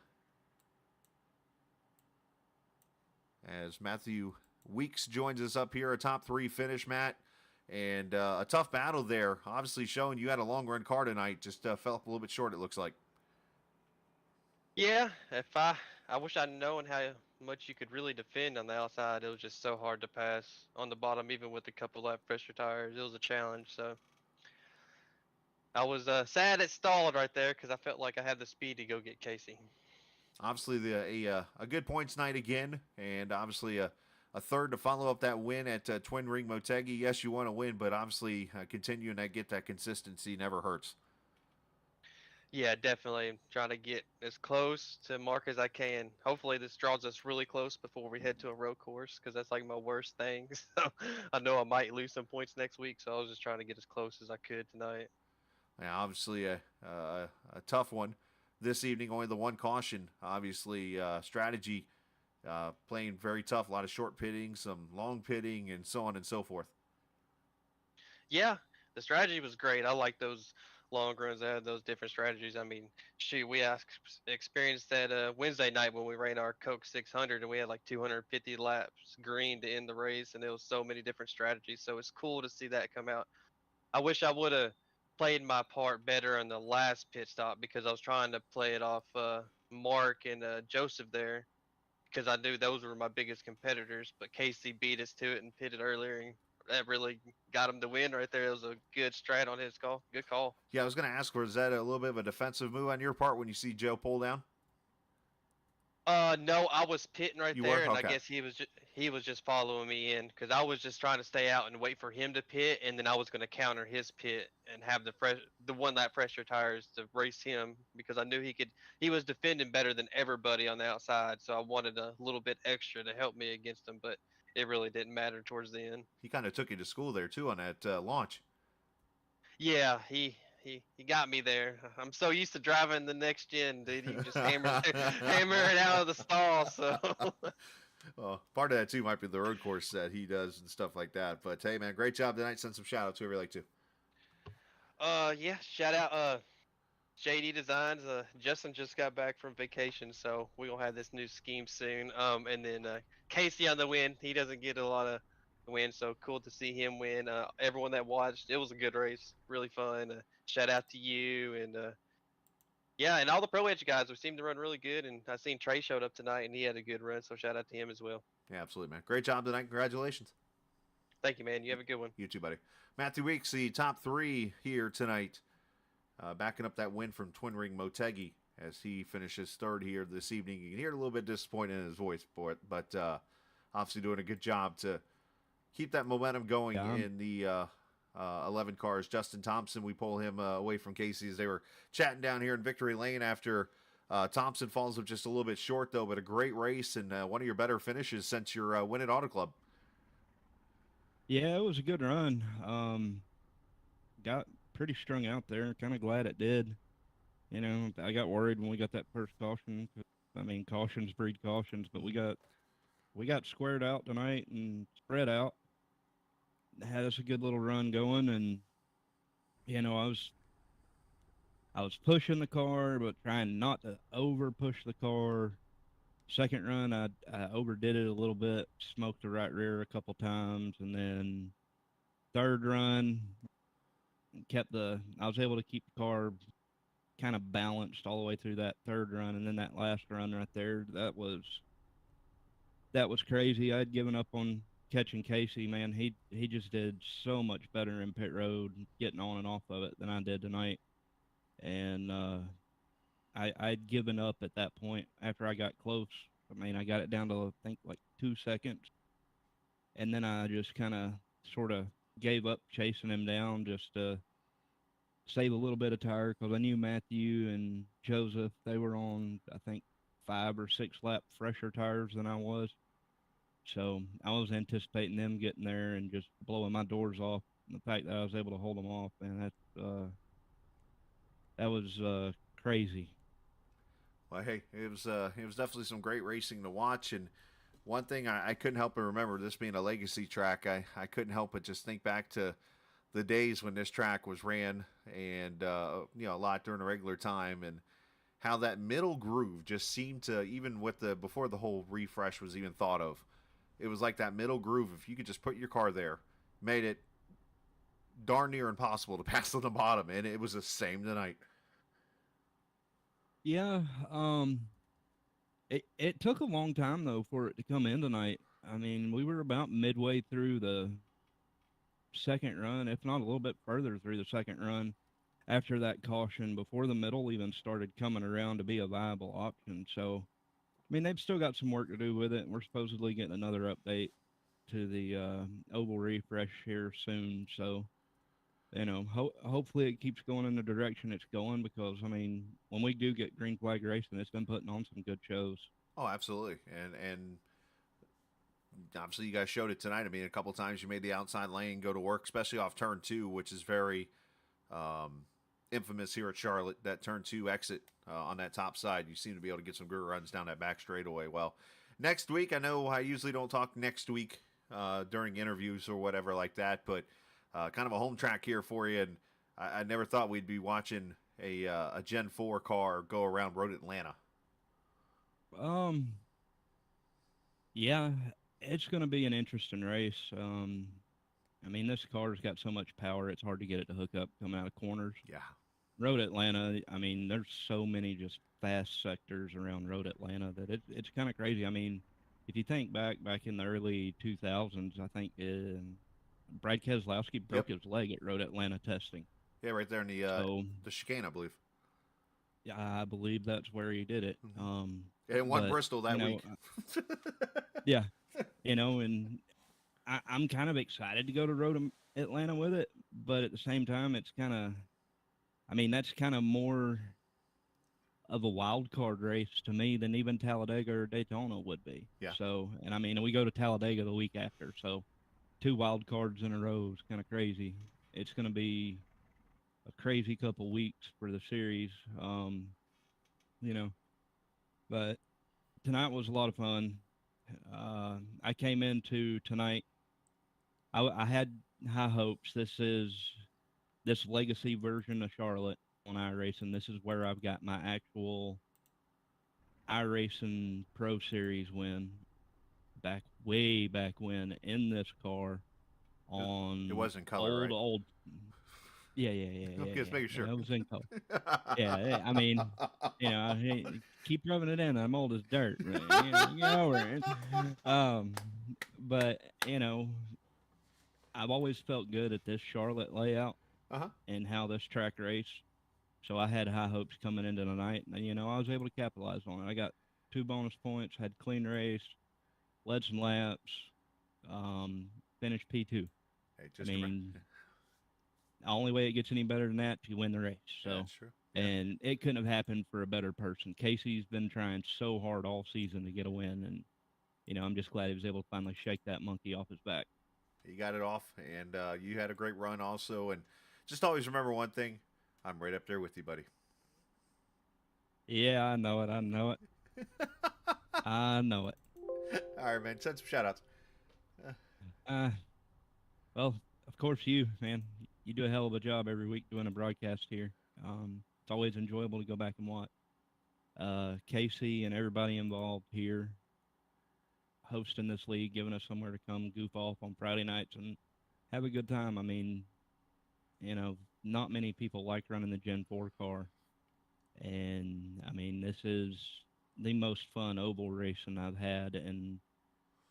As Matthew Weeks joins us up here, a top 3 finish, Matt. And a tough battle there. Obviously showing you had a long run car tonight. Just fell up a little bit short, it looks like. Yeah, if I wish I'd known how much you could really defend on the outside. It was just so hard to pass on the bottom, even with a couple lap pressure tires. It was a challenge, so I was sad it stalled right there because I felt like I had the speed to go get Casey. Obviously, a good points night again, and obviously a third to follow up that win at Twin Ring Motegi. Yes, you want to win, but obviously continuing to get that consistency never hurts. Yeah, definitely. I'm trying to get as close to Mark as I can. Hopefully this draws us really close before we head to a road course because that's like my worst thing. So I know I might lose some points next week, so I was just trying to get as close as I could tonight. Yeah, obviously a tough one this evening. Only the one caution. Obviously, strategy playing very tough. A lot of short pitting, some long pitting, and so on and so forth. Yeah, the strategy was great. I like those long runs. I had those different strategies. I mean, shoot, we experienced that Wednesday night when we ran our Coke 600 and we had like 250 laps green to end the race, and there was so many different strategies. So it's cool to see that come out. I wish I would have played my part better in the last pit stop because I was trying to play it off Mark and Joseph there because I knew those were my biggest competitors. But Casey beat us to it and pitted earlier, and that really got him to win right there. It was a good strat on his call. Good call. Yeah, I was going to ask, was that a little bit of a defensive move on your part when you see Joe pull down? No, I was pitting right You there, were? and Okay. I guess he was just following me in because I was just trying to stay out and wait for him to pit, and then I was going to counter his pit and have the one lap pressure tires to race him because I knew he was defending better than everybody on the outside, so I wanted a little bit extra to help me against him, but it really didn't matter towards the end. He kind of took you to school there too on that launch. Yeah, he got me there. I'm so used to driving the next gen, dude. He just hammer it out of the stall. So Well, part of that too might be the road course that he does and stuff like that. But hey, man, great job tonight. Send some shout outs to whoever you like to. yeah, shout out JD Designs. Justin just got back from vacation, so we're gonna have this new scheme soon. And then Casey on the win. He doesn't get a lot of wins, so cool to see him win. Everyone that watched, it was a good race, really fun. Shout out to you and yeah, and all the Pro Edge guys. We seemed to run really good, and I seen Trey showed up tonight, and he had a good run, so shout out to him as well. Yeah, absolutely, man. Great job tonight. Congratulations. Thank you, man. You have a good one. You too, buddy. Matthew Weeks, the top three here tonight, backing up that win from Twin Ring Motegi as he finishes third here this evening. You can hear it a little bit disappointed in his voice, but obviously doing a good job to keep that momentum going in the 11 cars. Justin Thompson, we pull him away from Casey as they were chatting down here in Victory Lane after Thompson falls up just a little bit short, though, but a great race and one of your better finishes since your win at Auto Club. Yeah, it was a good run. Got pretty strung out there. Kind of glad it did. You know, I got worried when we got that first caution. I mean, cautions breed cautions, but we got squared out tonight and spread out. Had us a good little run going, and you know, I was pushing the car, but trying not to over push the car. Second run, I overdid it a little bit, smoked the right rear a couple times, and then third run, I was able to keep the car kind of balanced all the way through that third run, and then that last run right there, that was crazy. I'd given up on catching Casey, man. He just did so much better in pit road, getting on and off of it than I did tonight, and I'd given up at that point after I got close. I mean, I got it down to, I think, like 2 seconds. And then I just kind of sort of gave up chasing him down just to save a little bit of tire because I knew Matthew and Joseph, they were on, I think, 5 or 6 lap fresher tires than I was. So I was anticipating them getting there and just blowing my doors off. And the fact that I was able to hold them off, and that was crazy. Well, hey, it was definitely some great racing to watch. And one thing I couldn't help but remember, this being a legacy track, I couldn't help but just think back to the days when this track was ran and, a lot during the regular time and how that middle groove just seemed to, even with before the whole refresh was even thought of, it was like that middle groove. If you could just put your car there, made it darn near impossible to pass on the bottom. And it was the same tonight. Yeah, it took a long time though for it to come in tonight. I mean, we were about midway through the second run, if not a little bit further through the second run after that caution before the middle even started coming around to be a viable option. So, I mean, they've still got some work to do with it. We're supposedly getting another update to the oval refresh here soon. So, you know, hopefully it keeps going in the direction it's going because, I mean, when we do get green flag racing, it's been putting on some good shows. Oh, absolutely. And obviously you guys showed it tonight. I mean, a couple times you made the outside lane go to work, especially off turn 2, which is very infamous here at Charlotte, that turn 2 exit on that top side. You seem to be able to get some good runs down that back straightaway. Well, next week, I know I usually don't talk next week during interviews or whatever like that, but kind of a home track here for you, and I never thought we'd be watching a Gen 4 car go around Road Atlanta. Yeah, it's going to be an interesting race. I mean, this car's got so much power, it's hard to get it to hook up coming out of corners. Yeah. Road Atlanta, I mean, there's so many just fast sectors around Road Atlanta that it's kind of crazy. I mean, if you think back in the early 2000s, I think Brad Keselowski broke his leg at Road Atlanta testing. Yeah, right there in the chicane, I believe. Yeah, I believe that's where he did it. And won Bristol that week. Yeah, and I'm kind of excited to go to Road Atlanta with it, but at the same time, it's kind of, I mean, that's kind of more of a wild card race to me than even Talladega or Daytona would be. Yeah. So, and I mean, we go to Talladega the week after, so 2 wild cards in a row is kind of crazy. It's going to be a crazy couple weeks for the series, but tonight was a lot of fun. I came into tonight, I had high hopes. This legacy version of Charlotte on iRacing. This is where I've got my actual iRacing Pro Series win way back when in this car on it was in color, right? Yeah. Just making sure. It was in color. Yeah, I mean, hey, keep rubbing it in. I'm old as dirt. Right? Get over it. But I've always felt good at this Charlotte layout Uh-huh. and how this track raced. So I had high hopes coming into the night, and I was able to capitalize on it. I got 2 bonus points, had clean race, led some laps, um, finished P2. Hey, I just remember. mean, the only way it gets any better than that if you win the race. So, That's true. Yeah. and it couldn't have happened for a better person. Casey's been trying so hard all season to get a win, and I'm just glad he was able to finally shake that monkey off his back. You got it off, and you had a great run also. And just always remember one thing: I'm right up there with you, buddy. Yeah, I know it. I know it. All right, man. Send some shout-outs. Well, of course you, man. You do a hell of a job every week doing a broadcast here. It's always enjoyable to go back and watch. Casey and everybody involved here hosting this league, giving us somewhere to come goof off on Friday nights and have a good time. I mean, not many people like running the Gen 4 car. And, I mean, this is the most fun oval racing I've had in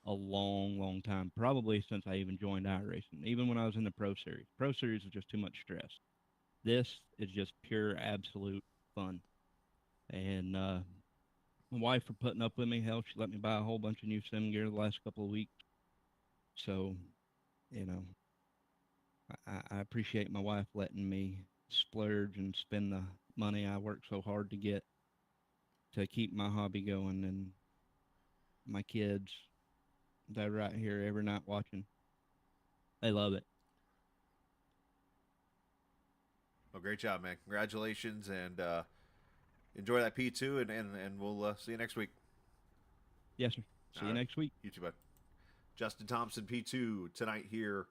a long, long time, probably since I even joined iRacing, even when I was in the Pro Series. Pro Series is just too much stress. This is just pure, absolute fun. And my wife for putting up with me. Hell, she let me buy a whole bunch of new sim gear the last couple of weeks. So, I appreciate my wife letting me splurge and spend the money I worked so hard to get to keep my hobby going. And my kids, they're right here every night watching. They love it. Well, great job, man. Congratulations, and enjoy that P2, and we'll see you next week. Yes, sir. See you next week. You too, bud. Justin Thompson, P2, tonight here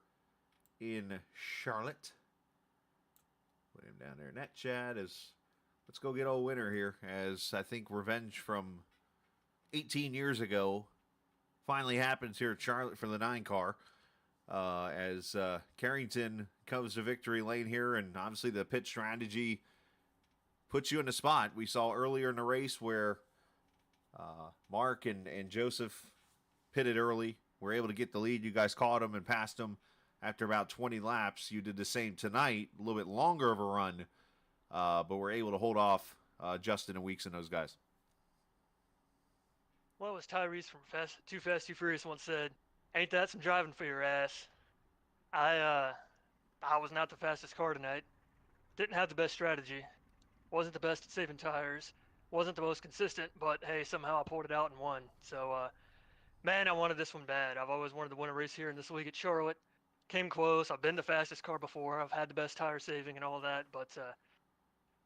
in Charlotte. Put him down there in that chat. Let's go get old Winter here, as I think revenge from 18 years ago finally happens here at Charlotte for the 9 car. As Carrington comes to victory lane here, and obviously the pit strategy puts you in the spot. We saw earlier in the race where Mark and Joseph pitted early, were able to get the lead. You guys caught them and passed them after about 20 laps. You did the same tonight, a little bit longer of a run, but were able to hold off Justin and Weeks and those guys. Well, as Tyrese from Too Fast, Too Furious once said, ain't that some driving for your ass? I was not the fastest car tonight. Didn't have the best strategy. Wasn't the best at saving tires. Wasn't the most consistent, but hey, somehow I pulled it out and won. So, man, I wanted this one bad. I've always wanted to win a race here in this league at Charlotte. Came close. I've been the fastest car before. I've had the best tire saving and all that, but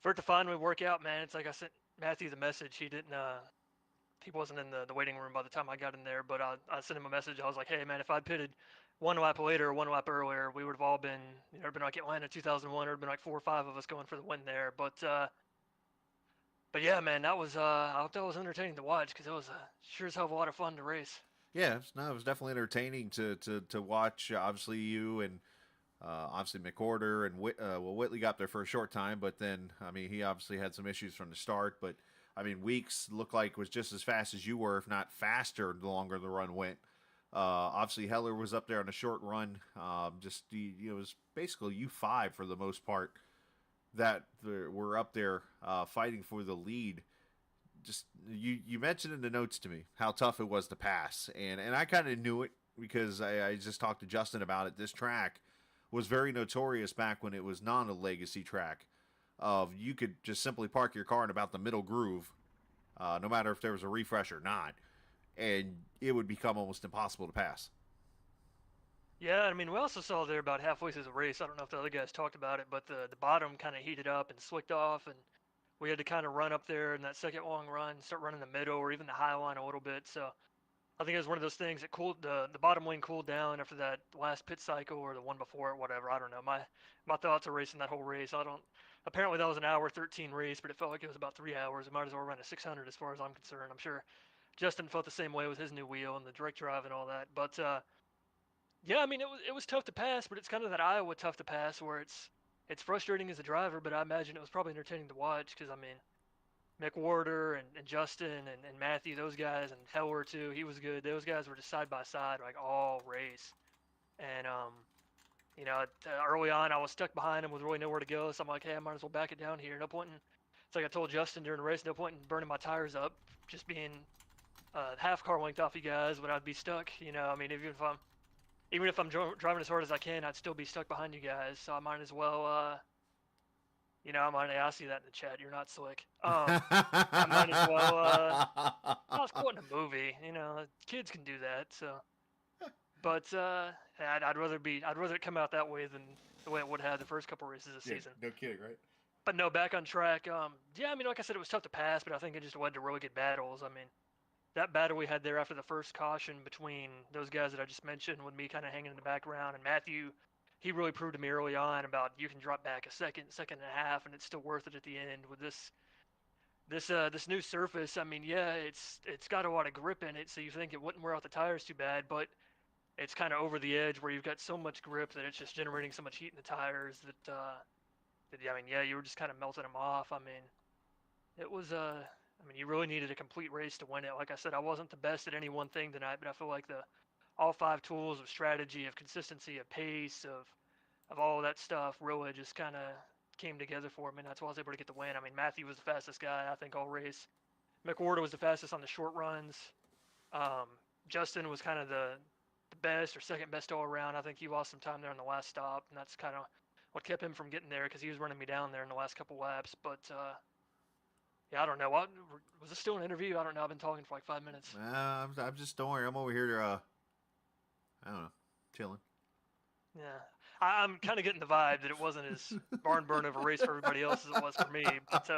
for it to finally work out, man, it's like I sent Matthew the message. He wasn't in the waiting room by the time I got in there, but I sent him a message. I was like, hey, man, if I'd pitted 1 lap later or 1 lap earlier, we would have all been, it'd been like Atlanta 2001. It'd been like 4 or 5 of us going for the win there. But yeah, man, I thought that was entertaining to watch because it was sure as hell of a lot of fun to race. Yeah, it was definitely entertaining to watch. Obviously, you and obviously McWhorter and Whitley got there for a short time, but then I mean he obviously had some issues from the start. But I mean Weeks looked like was just as fast as you were, if not faster, the longer the run went. Obviously Heller was up there on a short run. It was basically U5 for the most part that were up there fighting for the lead. Just you mentioned in the notes to me how tough it was to pass, and I kind of knew it because I just talked to Justin about it. This track was very notorious back when it was not a legacy track. You could just simply park your car in about the middle groove, no matter if there was a refresh or not, and it would become almost impossible to pass. Yeah, I mean, we also saw there about halfway through the race. I don't know if the other guys talked about it, but the bottom kind of heated up and slicked off, and we had to kind of run up there in that second long run, start running the middle or even the high line a little bit. So I think it was one of those things that cooled the bottom wing cooled down after that last pit cycle or the one before it, whatever. I don't know. My thoughts are racing that whole race. Apparently that was an hour 13 race, but it felt like it was about 3 hours. We might as well run a 600 as far as I'm concerned. I'm sure Justin felt the same way with his new wheel and the direct drive and all that. But yeah, I mean it was tough to pass, but it's kind of that Iowa tough to pass where it's it's frustrating as a driver, but I imagine it was probably entertaining to watch because I mean, Mick Warder and Justin and Matthew, those guys, and Heller too, he was good. Those guys were just side by side like all race, and you know, early on I was stuck behind him with really nowhere to go, so I'm like, hey, I might as well back it down here. No point in, it's like I told Justin during the race, no point in burning my tires up, just being half car length off you guys when I'd be stuck. You know, I mean, even if I'm driving as hard as I can, I'd still be stuck behind you guys. So I might as well, you know, I see that in the chat. You're not slick. I might as well. I was quoting a movie. You know, kids can do that. So, but I'd rather it come out that way than the way it would have the first couple races of the season. No kidding, right? But no, back on track. Yeah, I mean, like I said, it was tough to pass, but I think it just led to really good battles. I mean, that battle we had there after the first caution between those guys that I just mentioned, with me kind of hanging in the background, and Matthew, he really proved to me early on about you can drop back a second and a half, and it's still worth it at the end with this new surface. I mean, yeah, it's got a lot of grip in it, so you think it wouldn't wear out the tires too bad, but it's kind of over the edge where you've got so much grip that it's just generating so much heat in the tires that I mean, yeah, you were just kind of melting them off. I mean, it was I mean, you really needed a complete race to win it. Like I said, I wasn't the best at any one thing tonight, but I feel like all five tools of strategy, of consistency, of pace, of all of that stuff really just kind of came together for me, and that's why I was able to get the win. I mean, Matthew was the fastest guy, I think, all race. McWhorter was the fastest on the short runs. Justin was kind of the best or second best all around. I think he lost some time there on the last stop, and that's kind of what kept him from getting there because he was running me down there in the last couple laps. But yeah, I don't know. Was this still an interview? I don't know. I've been talking for like 5 minutes. I'm just, don't worry. I'm over here to, I don't know, chilling. Yeah. I'm kind of getting the vibe that it wasn't as barn burn of a race for everybody else as it was for me. But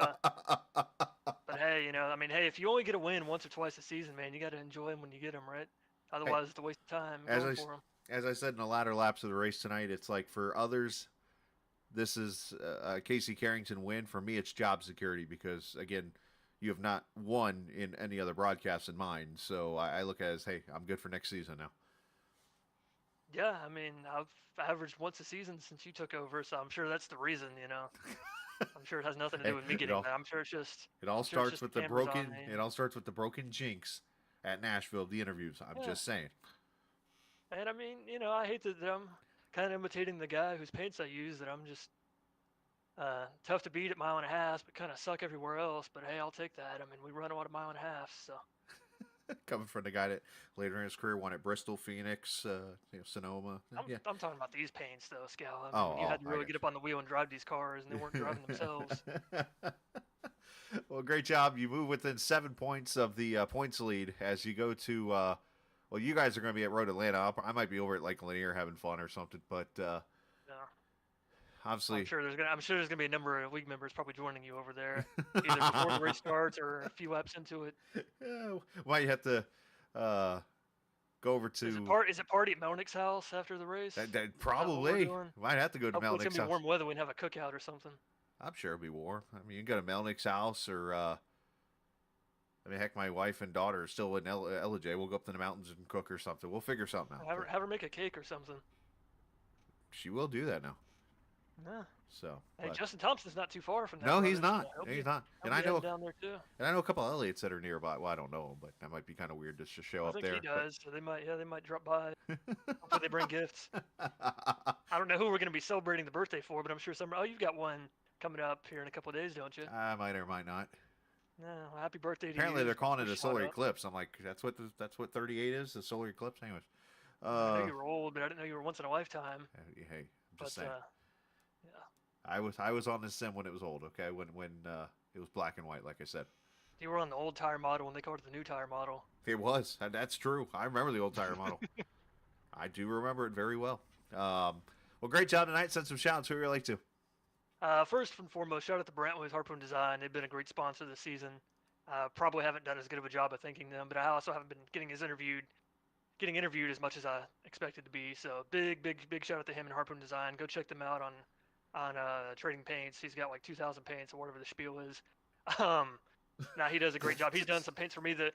hey, you know, I mean, hey, if you only get a win once or twice a season, man, you got to enjoy them when you get them, right? Otherwise, it's a waste of time going for them. As I said in the latter laps of the race tonight, it's like for others, this is a Casey Carrington win. For me, it's job security because, again, you have not won in any other broadcasts in mine. So I look at it as, hey, I'm good for next season now. Yeah, I mean, I've averaged once a season since you took over, so I'm sure that's the reason, you know. I'm sure it has nothing to do with me getting that. I'm sure it's just. It all starts with the broken. It all starts with the broken jinx at Nashville. The interviews. I'm just saying. And I mean, you know, I hate that I'm kind of imitating the guy whose paints I use. That I'm just tough to beat at mile and a half, but kind of suck everywhere else. But hey, I'll take that. I mean, we run a lot of mile and a half, so. Coming from the guy that later in his career won at Bristol, Phoenix, Sonoma. I'm talking about these paints, though, Scal. I mean, you had to really get up on the wheel and drive these cars, and they weren't driving themselves. Well, great job. You move within 7 points of the points lead as you go to. Well, you guys are going to be at Road Atlanta. I might be over at Lake Lanier having fun or something, but obviously, I'm sure there's gonna be a number of league members probably joining you over there, either before the race starts or a few laps into it. Yeah, might have to go over to. Is it party at Melnick's house after the race? That probably might have to go to Melnick's house. It's gonna be warm weather. We can have a cookout or something. I'm sure it'll be warm. I mean, you can go to Melnick's house, or I mean, heck, my wife and daughter are still in LJ. We'll go up to the mountains and cook or something. We'll figure something out. Have her make a cake or something. She will do that now. Yeah. So. Hey, Justin Thompson's not too far from that. No, he's not. He's not. And I know down there too. And I know a couple of Elliots that are nearby. Well, I don't know them, but that might be kind of weird just to show up there. I think he does. So they might drop by. Hopefully they bring gifts. I don't know who we're going to be celebrating the birthday for, but I'm sure some. Oh, you've got one coming up here in a couple of days, don't you? I might or might not. No, well, happy birthday to you. Apparently they're calling it a solar eclipse. I'm like, that's what 38 is, the solar eclipse. Anyways. I know you were old, but I didn't know you were once in a lifetime. Hey, I'm just saying. Yeah. I was on this sim when it was old. Okay, when it was black and white, like I said. You were on the old tire model when they called it the new tire model. It was. That's true. I remember the old tire model. I do remember it very well. Well, great job tonight. Send some shout outs. Who would you like to? First and foremost, shout out to Brent with Harpoon Design. They've been a great sponsor this season. Probably haven't done as good of a job of thanking them, but I also haven't been getting interviewed as much as I expected to be. So big shout out to him and Harpoon Design. Go check them out on Trading Paints. He's got like 2,000 paints or whatever the spiel is. Nah, he does a great job. He's done some paints for me. The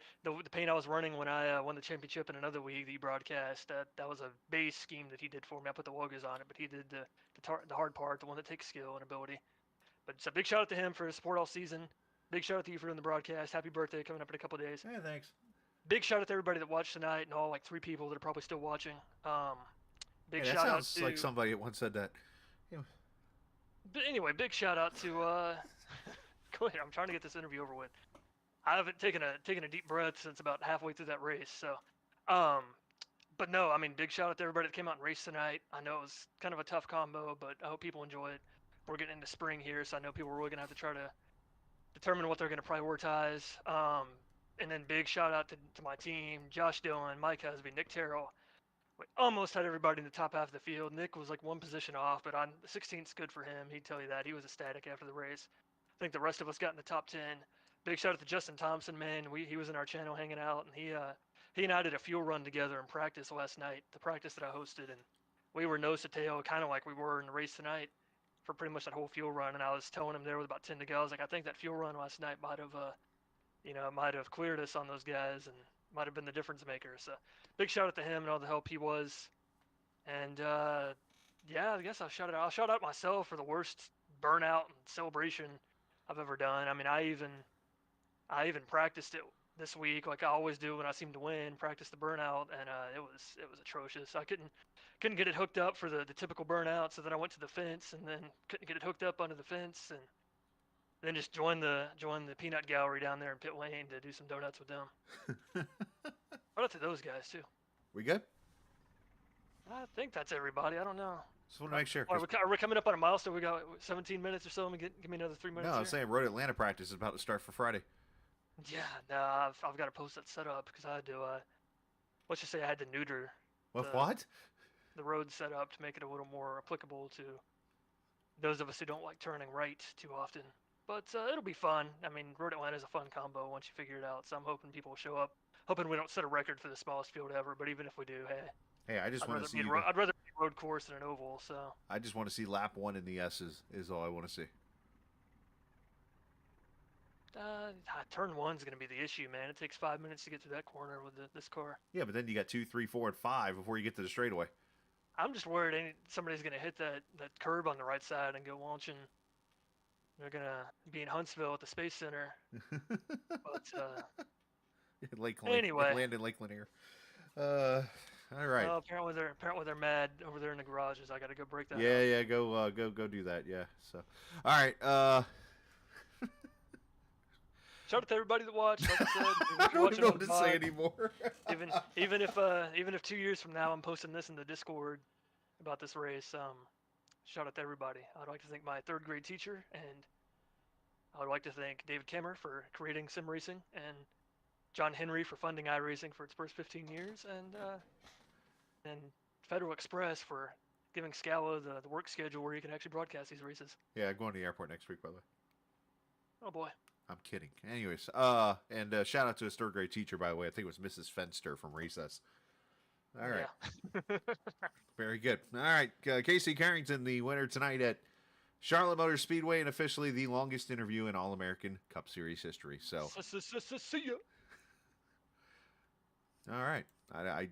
paint I was running when I won the championship in another league that you broadcast, that was a base scheme that he did for me. I put the logos on it, but he did the hard part, the one that takes skill and ability. But it's a big shout out to him for his support all season. Big shout out to you for doing the broadcast. Happy birthday coming up in a couple of days. Yeah, thanks. Big shout out to everybody that watched tonight and all like 3 people that are probably still watching. Big Hey, that shout out sounds to like somebody that once said that. But anyway, big shout out to go ahead, I'm trying to get this interview over with. I haven't taken a deep breath since about halfway through that race, so but no, I mean big shout out to everybody that came out and raced tonight. I know it was kind of a tough combo, but I hope people enjoy it. We're getting into spring here, so I know people are really gonna have to try to determine what they're gonna prioritize. And then big shout out to my team, Josh Dillon, Mike Husby, Nick Terrell. We almost had everybody in the top half of the field. Nick was like 1 position off, but on 16th's good for him. He'd tell you that. He was ecstatic after the race. I think the rest of us got in the top 10. Big shout out to Justin Thompson, man. He was in our channel hanging out, and he and I did a fuel run together in practice last night, the practice that I hosted, and we were nose to tail, kind of like we were in the race tonight for pretty much that whole fuel run. And I was telling him there with about 10 to go, I was like, I think that fuel run last night might have cleared us on those guys and might have been the difference maker. So big shout out to him and all the help he was. And yeah, I guess I'll shout out myself for the worst burnout and celebration I've ever done. I mean, I even practiced it this week like I always do when I seem to win, practice the burnout, and it was atrocious. I couldn't get it hooked up for the typical burnout, so then I went to the fence and then couldn't get it hooked up under the fence, and then just joined the peanut gallery down there in pit lane to do some donuts with them. Shout out to those guys too. We good? I think that's everybody. I don't know. Just want to make sure. Are we coming up on a milestone? We got 17 minutes or so. Let me give me another 3 minutes. No, here. I'm saying Road Atlanta practice is about to start for Friday. Yeah, no, I've got to post that setup because I had to. Let's just say I had to neuter What? the road setup to make it a little more applicable to those of us who don't like turning right too often. But it'll be fun. I mean, Road Atlanta is a fun combo once you figure it out. So I'm hoping people will show up. Hoping we don't set a record for the smallest field ever. But even if we do, hey. Hey, I just I'd want rather to see. I'd rather be a road course than an oval. So. I just want to see lap 1 in the S's. Is all I want to see. Turn 1's going to be the issue, man. It takes 5 minutes to get to that corner with this car. Yeah, but then you got 2, 3, 4, and 5 before you get to the straightaway. I'm just worried somebody's going to hit that curb on the right side and go launching. They're going to be in Huntsville at the Space Center. But anyway. Land in Lake Lanier. All right. Well, apparently they're mad over there in the garages. I got to go break that. Yeah, go do that. Yeah. So, all right. Shout out to everybody that watched. Like I said, I don't know what to say anymore. even if 2 years from now I'm posting this in the Discord about this race, shout out to everybody. I'd like to thank my 3rd grade teacher, and I would like to thank David Kemmer for creating sim racing, and John Henry for funding iRacing for its first 15 years, and Federal Express for giving Scala the work schedule where you can actually broadcast these races. Yeah, I'm going to the airport next week, by the way. Oh boy. I'm kidding. Anyways, and shout out to his 3rd grade teacher, by the way. I think it was Mrs. Fenster from Recess. All right. Yeah. Very good. All right. Casey Carrington, the winner tonight at Charlotte Motor Speedway, and officially the longest interview in All-American Cup Series history. So, See ya. all right. I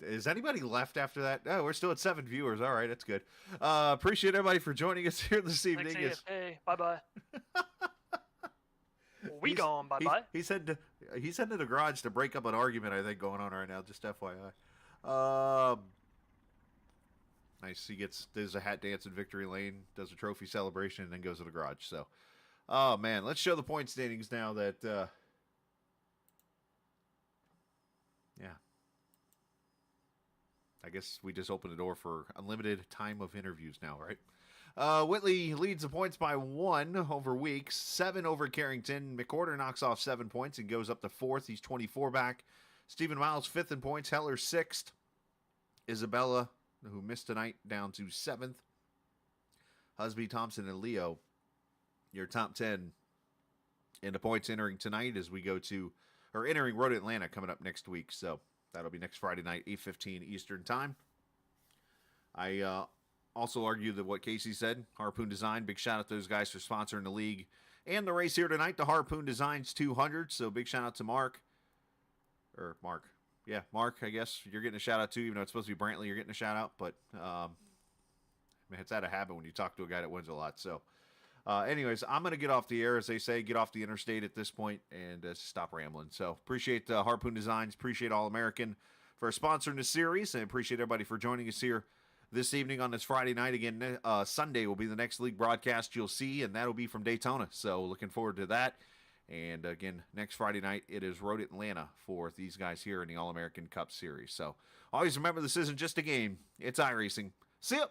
is anybody left after that? Oh, we're still at 7 viewers. All right, that's good. Appreciate everybody for joining us here this evening. Thanks, hey, bye-bye. We gone, bye-bye. He's heading to the garage to break up an argument, I think, going on right now. Just FYI. Nice. Does a hat dance in Victory Lane, does a trophy celebration, and then goes to the garage. So, oh man, let's show the point standings now. That yeah, I guess we just opened the door for unlimited time of interviews now, right? Whitley leads the points by 1 over Weeks, 7 over Carrington. McWhorter knocks off 7 points and goes up to 4th. He's 24 back. Stephen Miles 5th in points. Heller 6th. Isabella, who missed tonight, down to 7th. Husby, Thompson, and Leo, your top 10 in the points entering tonight as we go to, or entering Road Atlanta coming up next week. So that'll be next Friday night, 8:15 Eastern time. I also argue that what Casey said, Harpoon Design, big shout out to those guys for sponsoring the league And the race here tonight, the Harpoon Designs 200. So big shout out to Mark. Or Mark. Yeah, Mark, I guess you're getting a shout out too, even though it's supposed to be Brantley, you're getting a shout out. But it's out of habit when you talk to a guy that wins a lot. So anyways, I'm going to get off the air, as they say, get off the interstate at this point and stop rambling. So appreciate Harpoon Designs, appreciate All-American for sponsoring the series, and appreciate everybody for joining us here this evening on this Friday night. Again, Sunday will be the next league broadcast you'll see, and that'll be from Daytona. So looking forward to that. And again, next Friday night, it is Road Atlanta for these guys here in the All-American Cup Series. So always remember, this isn't just a game. It's iRacing. See ya!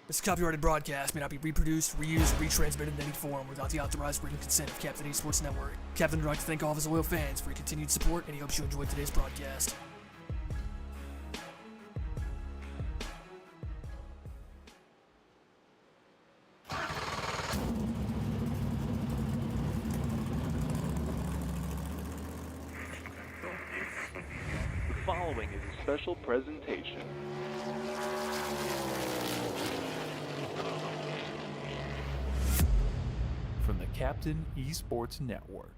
This copyrighted broadcast may not be reproduced, reused, retransmitted in any form without the authorized written consent of Captain Esports Network. Captain would like to thank all of his loyal fans for your continued support, and he hopes you enjoyed today's broadcast. The following is a special presentation. From the Captain Esports Network.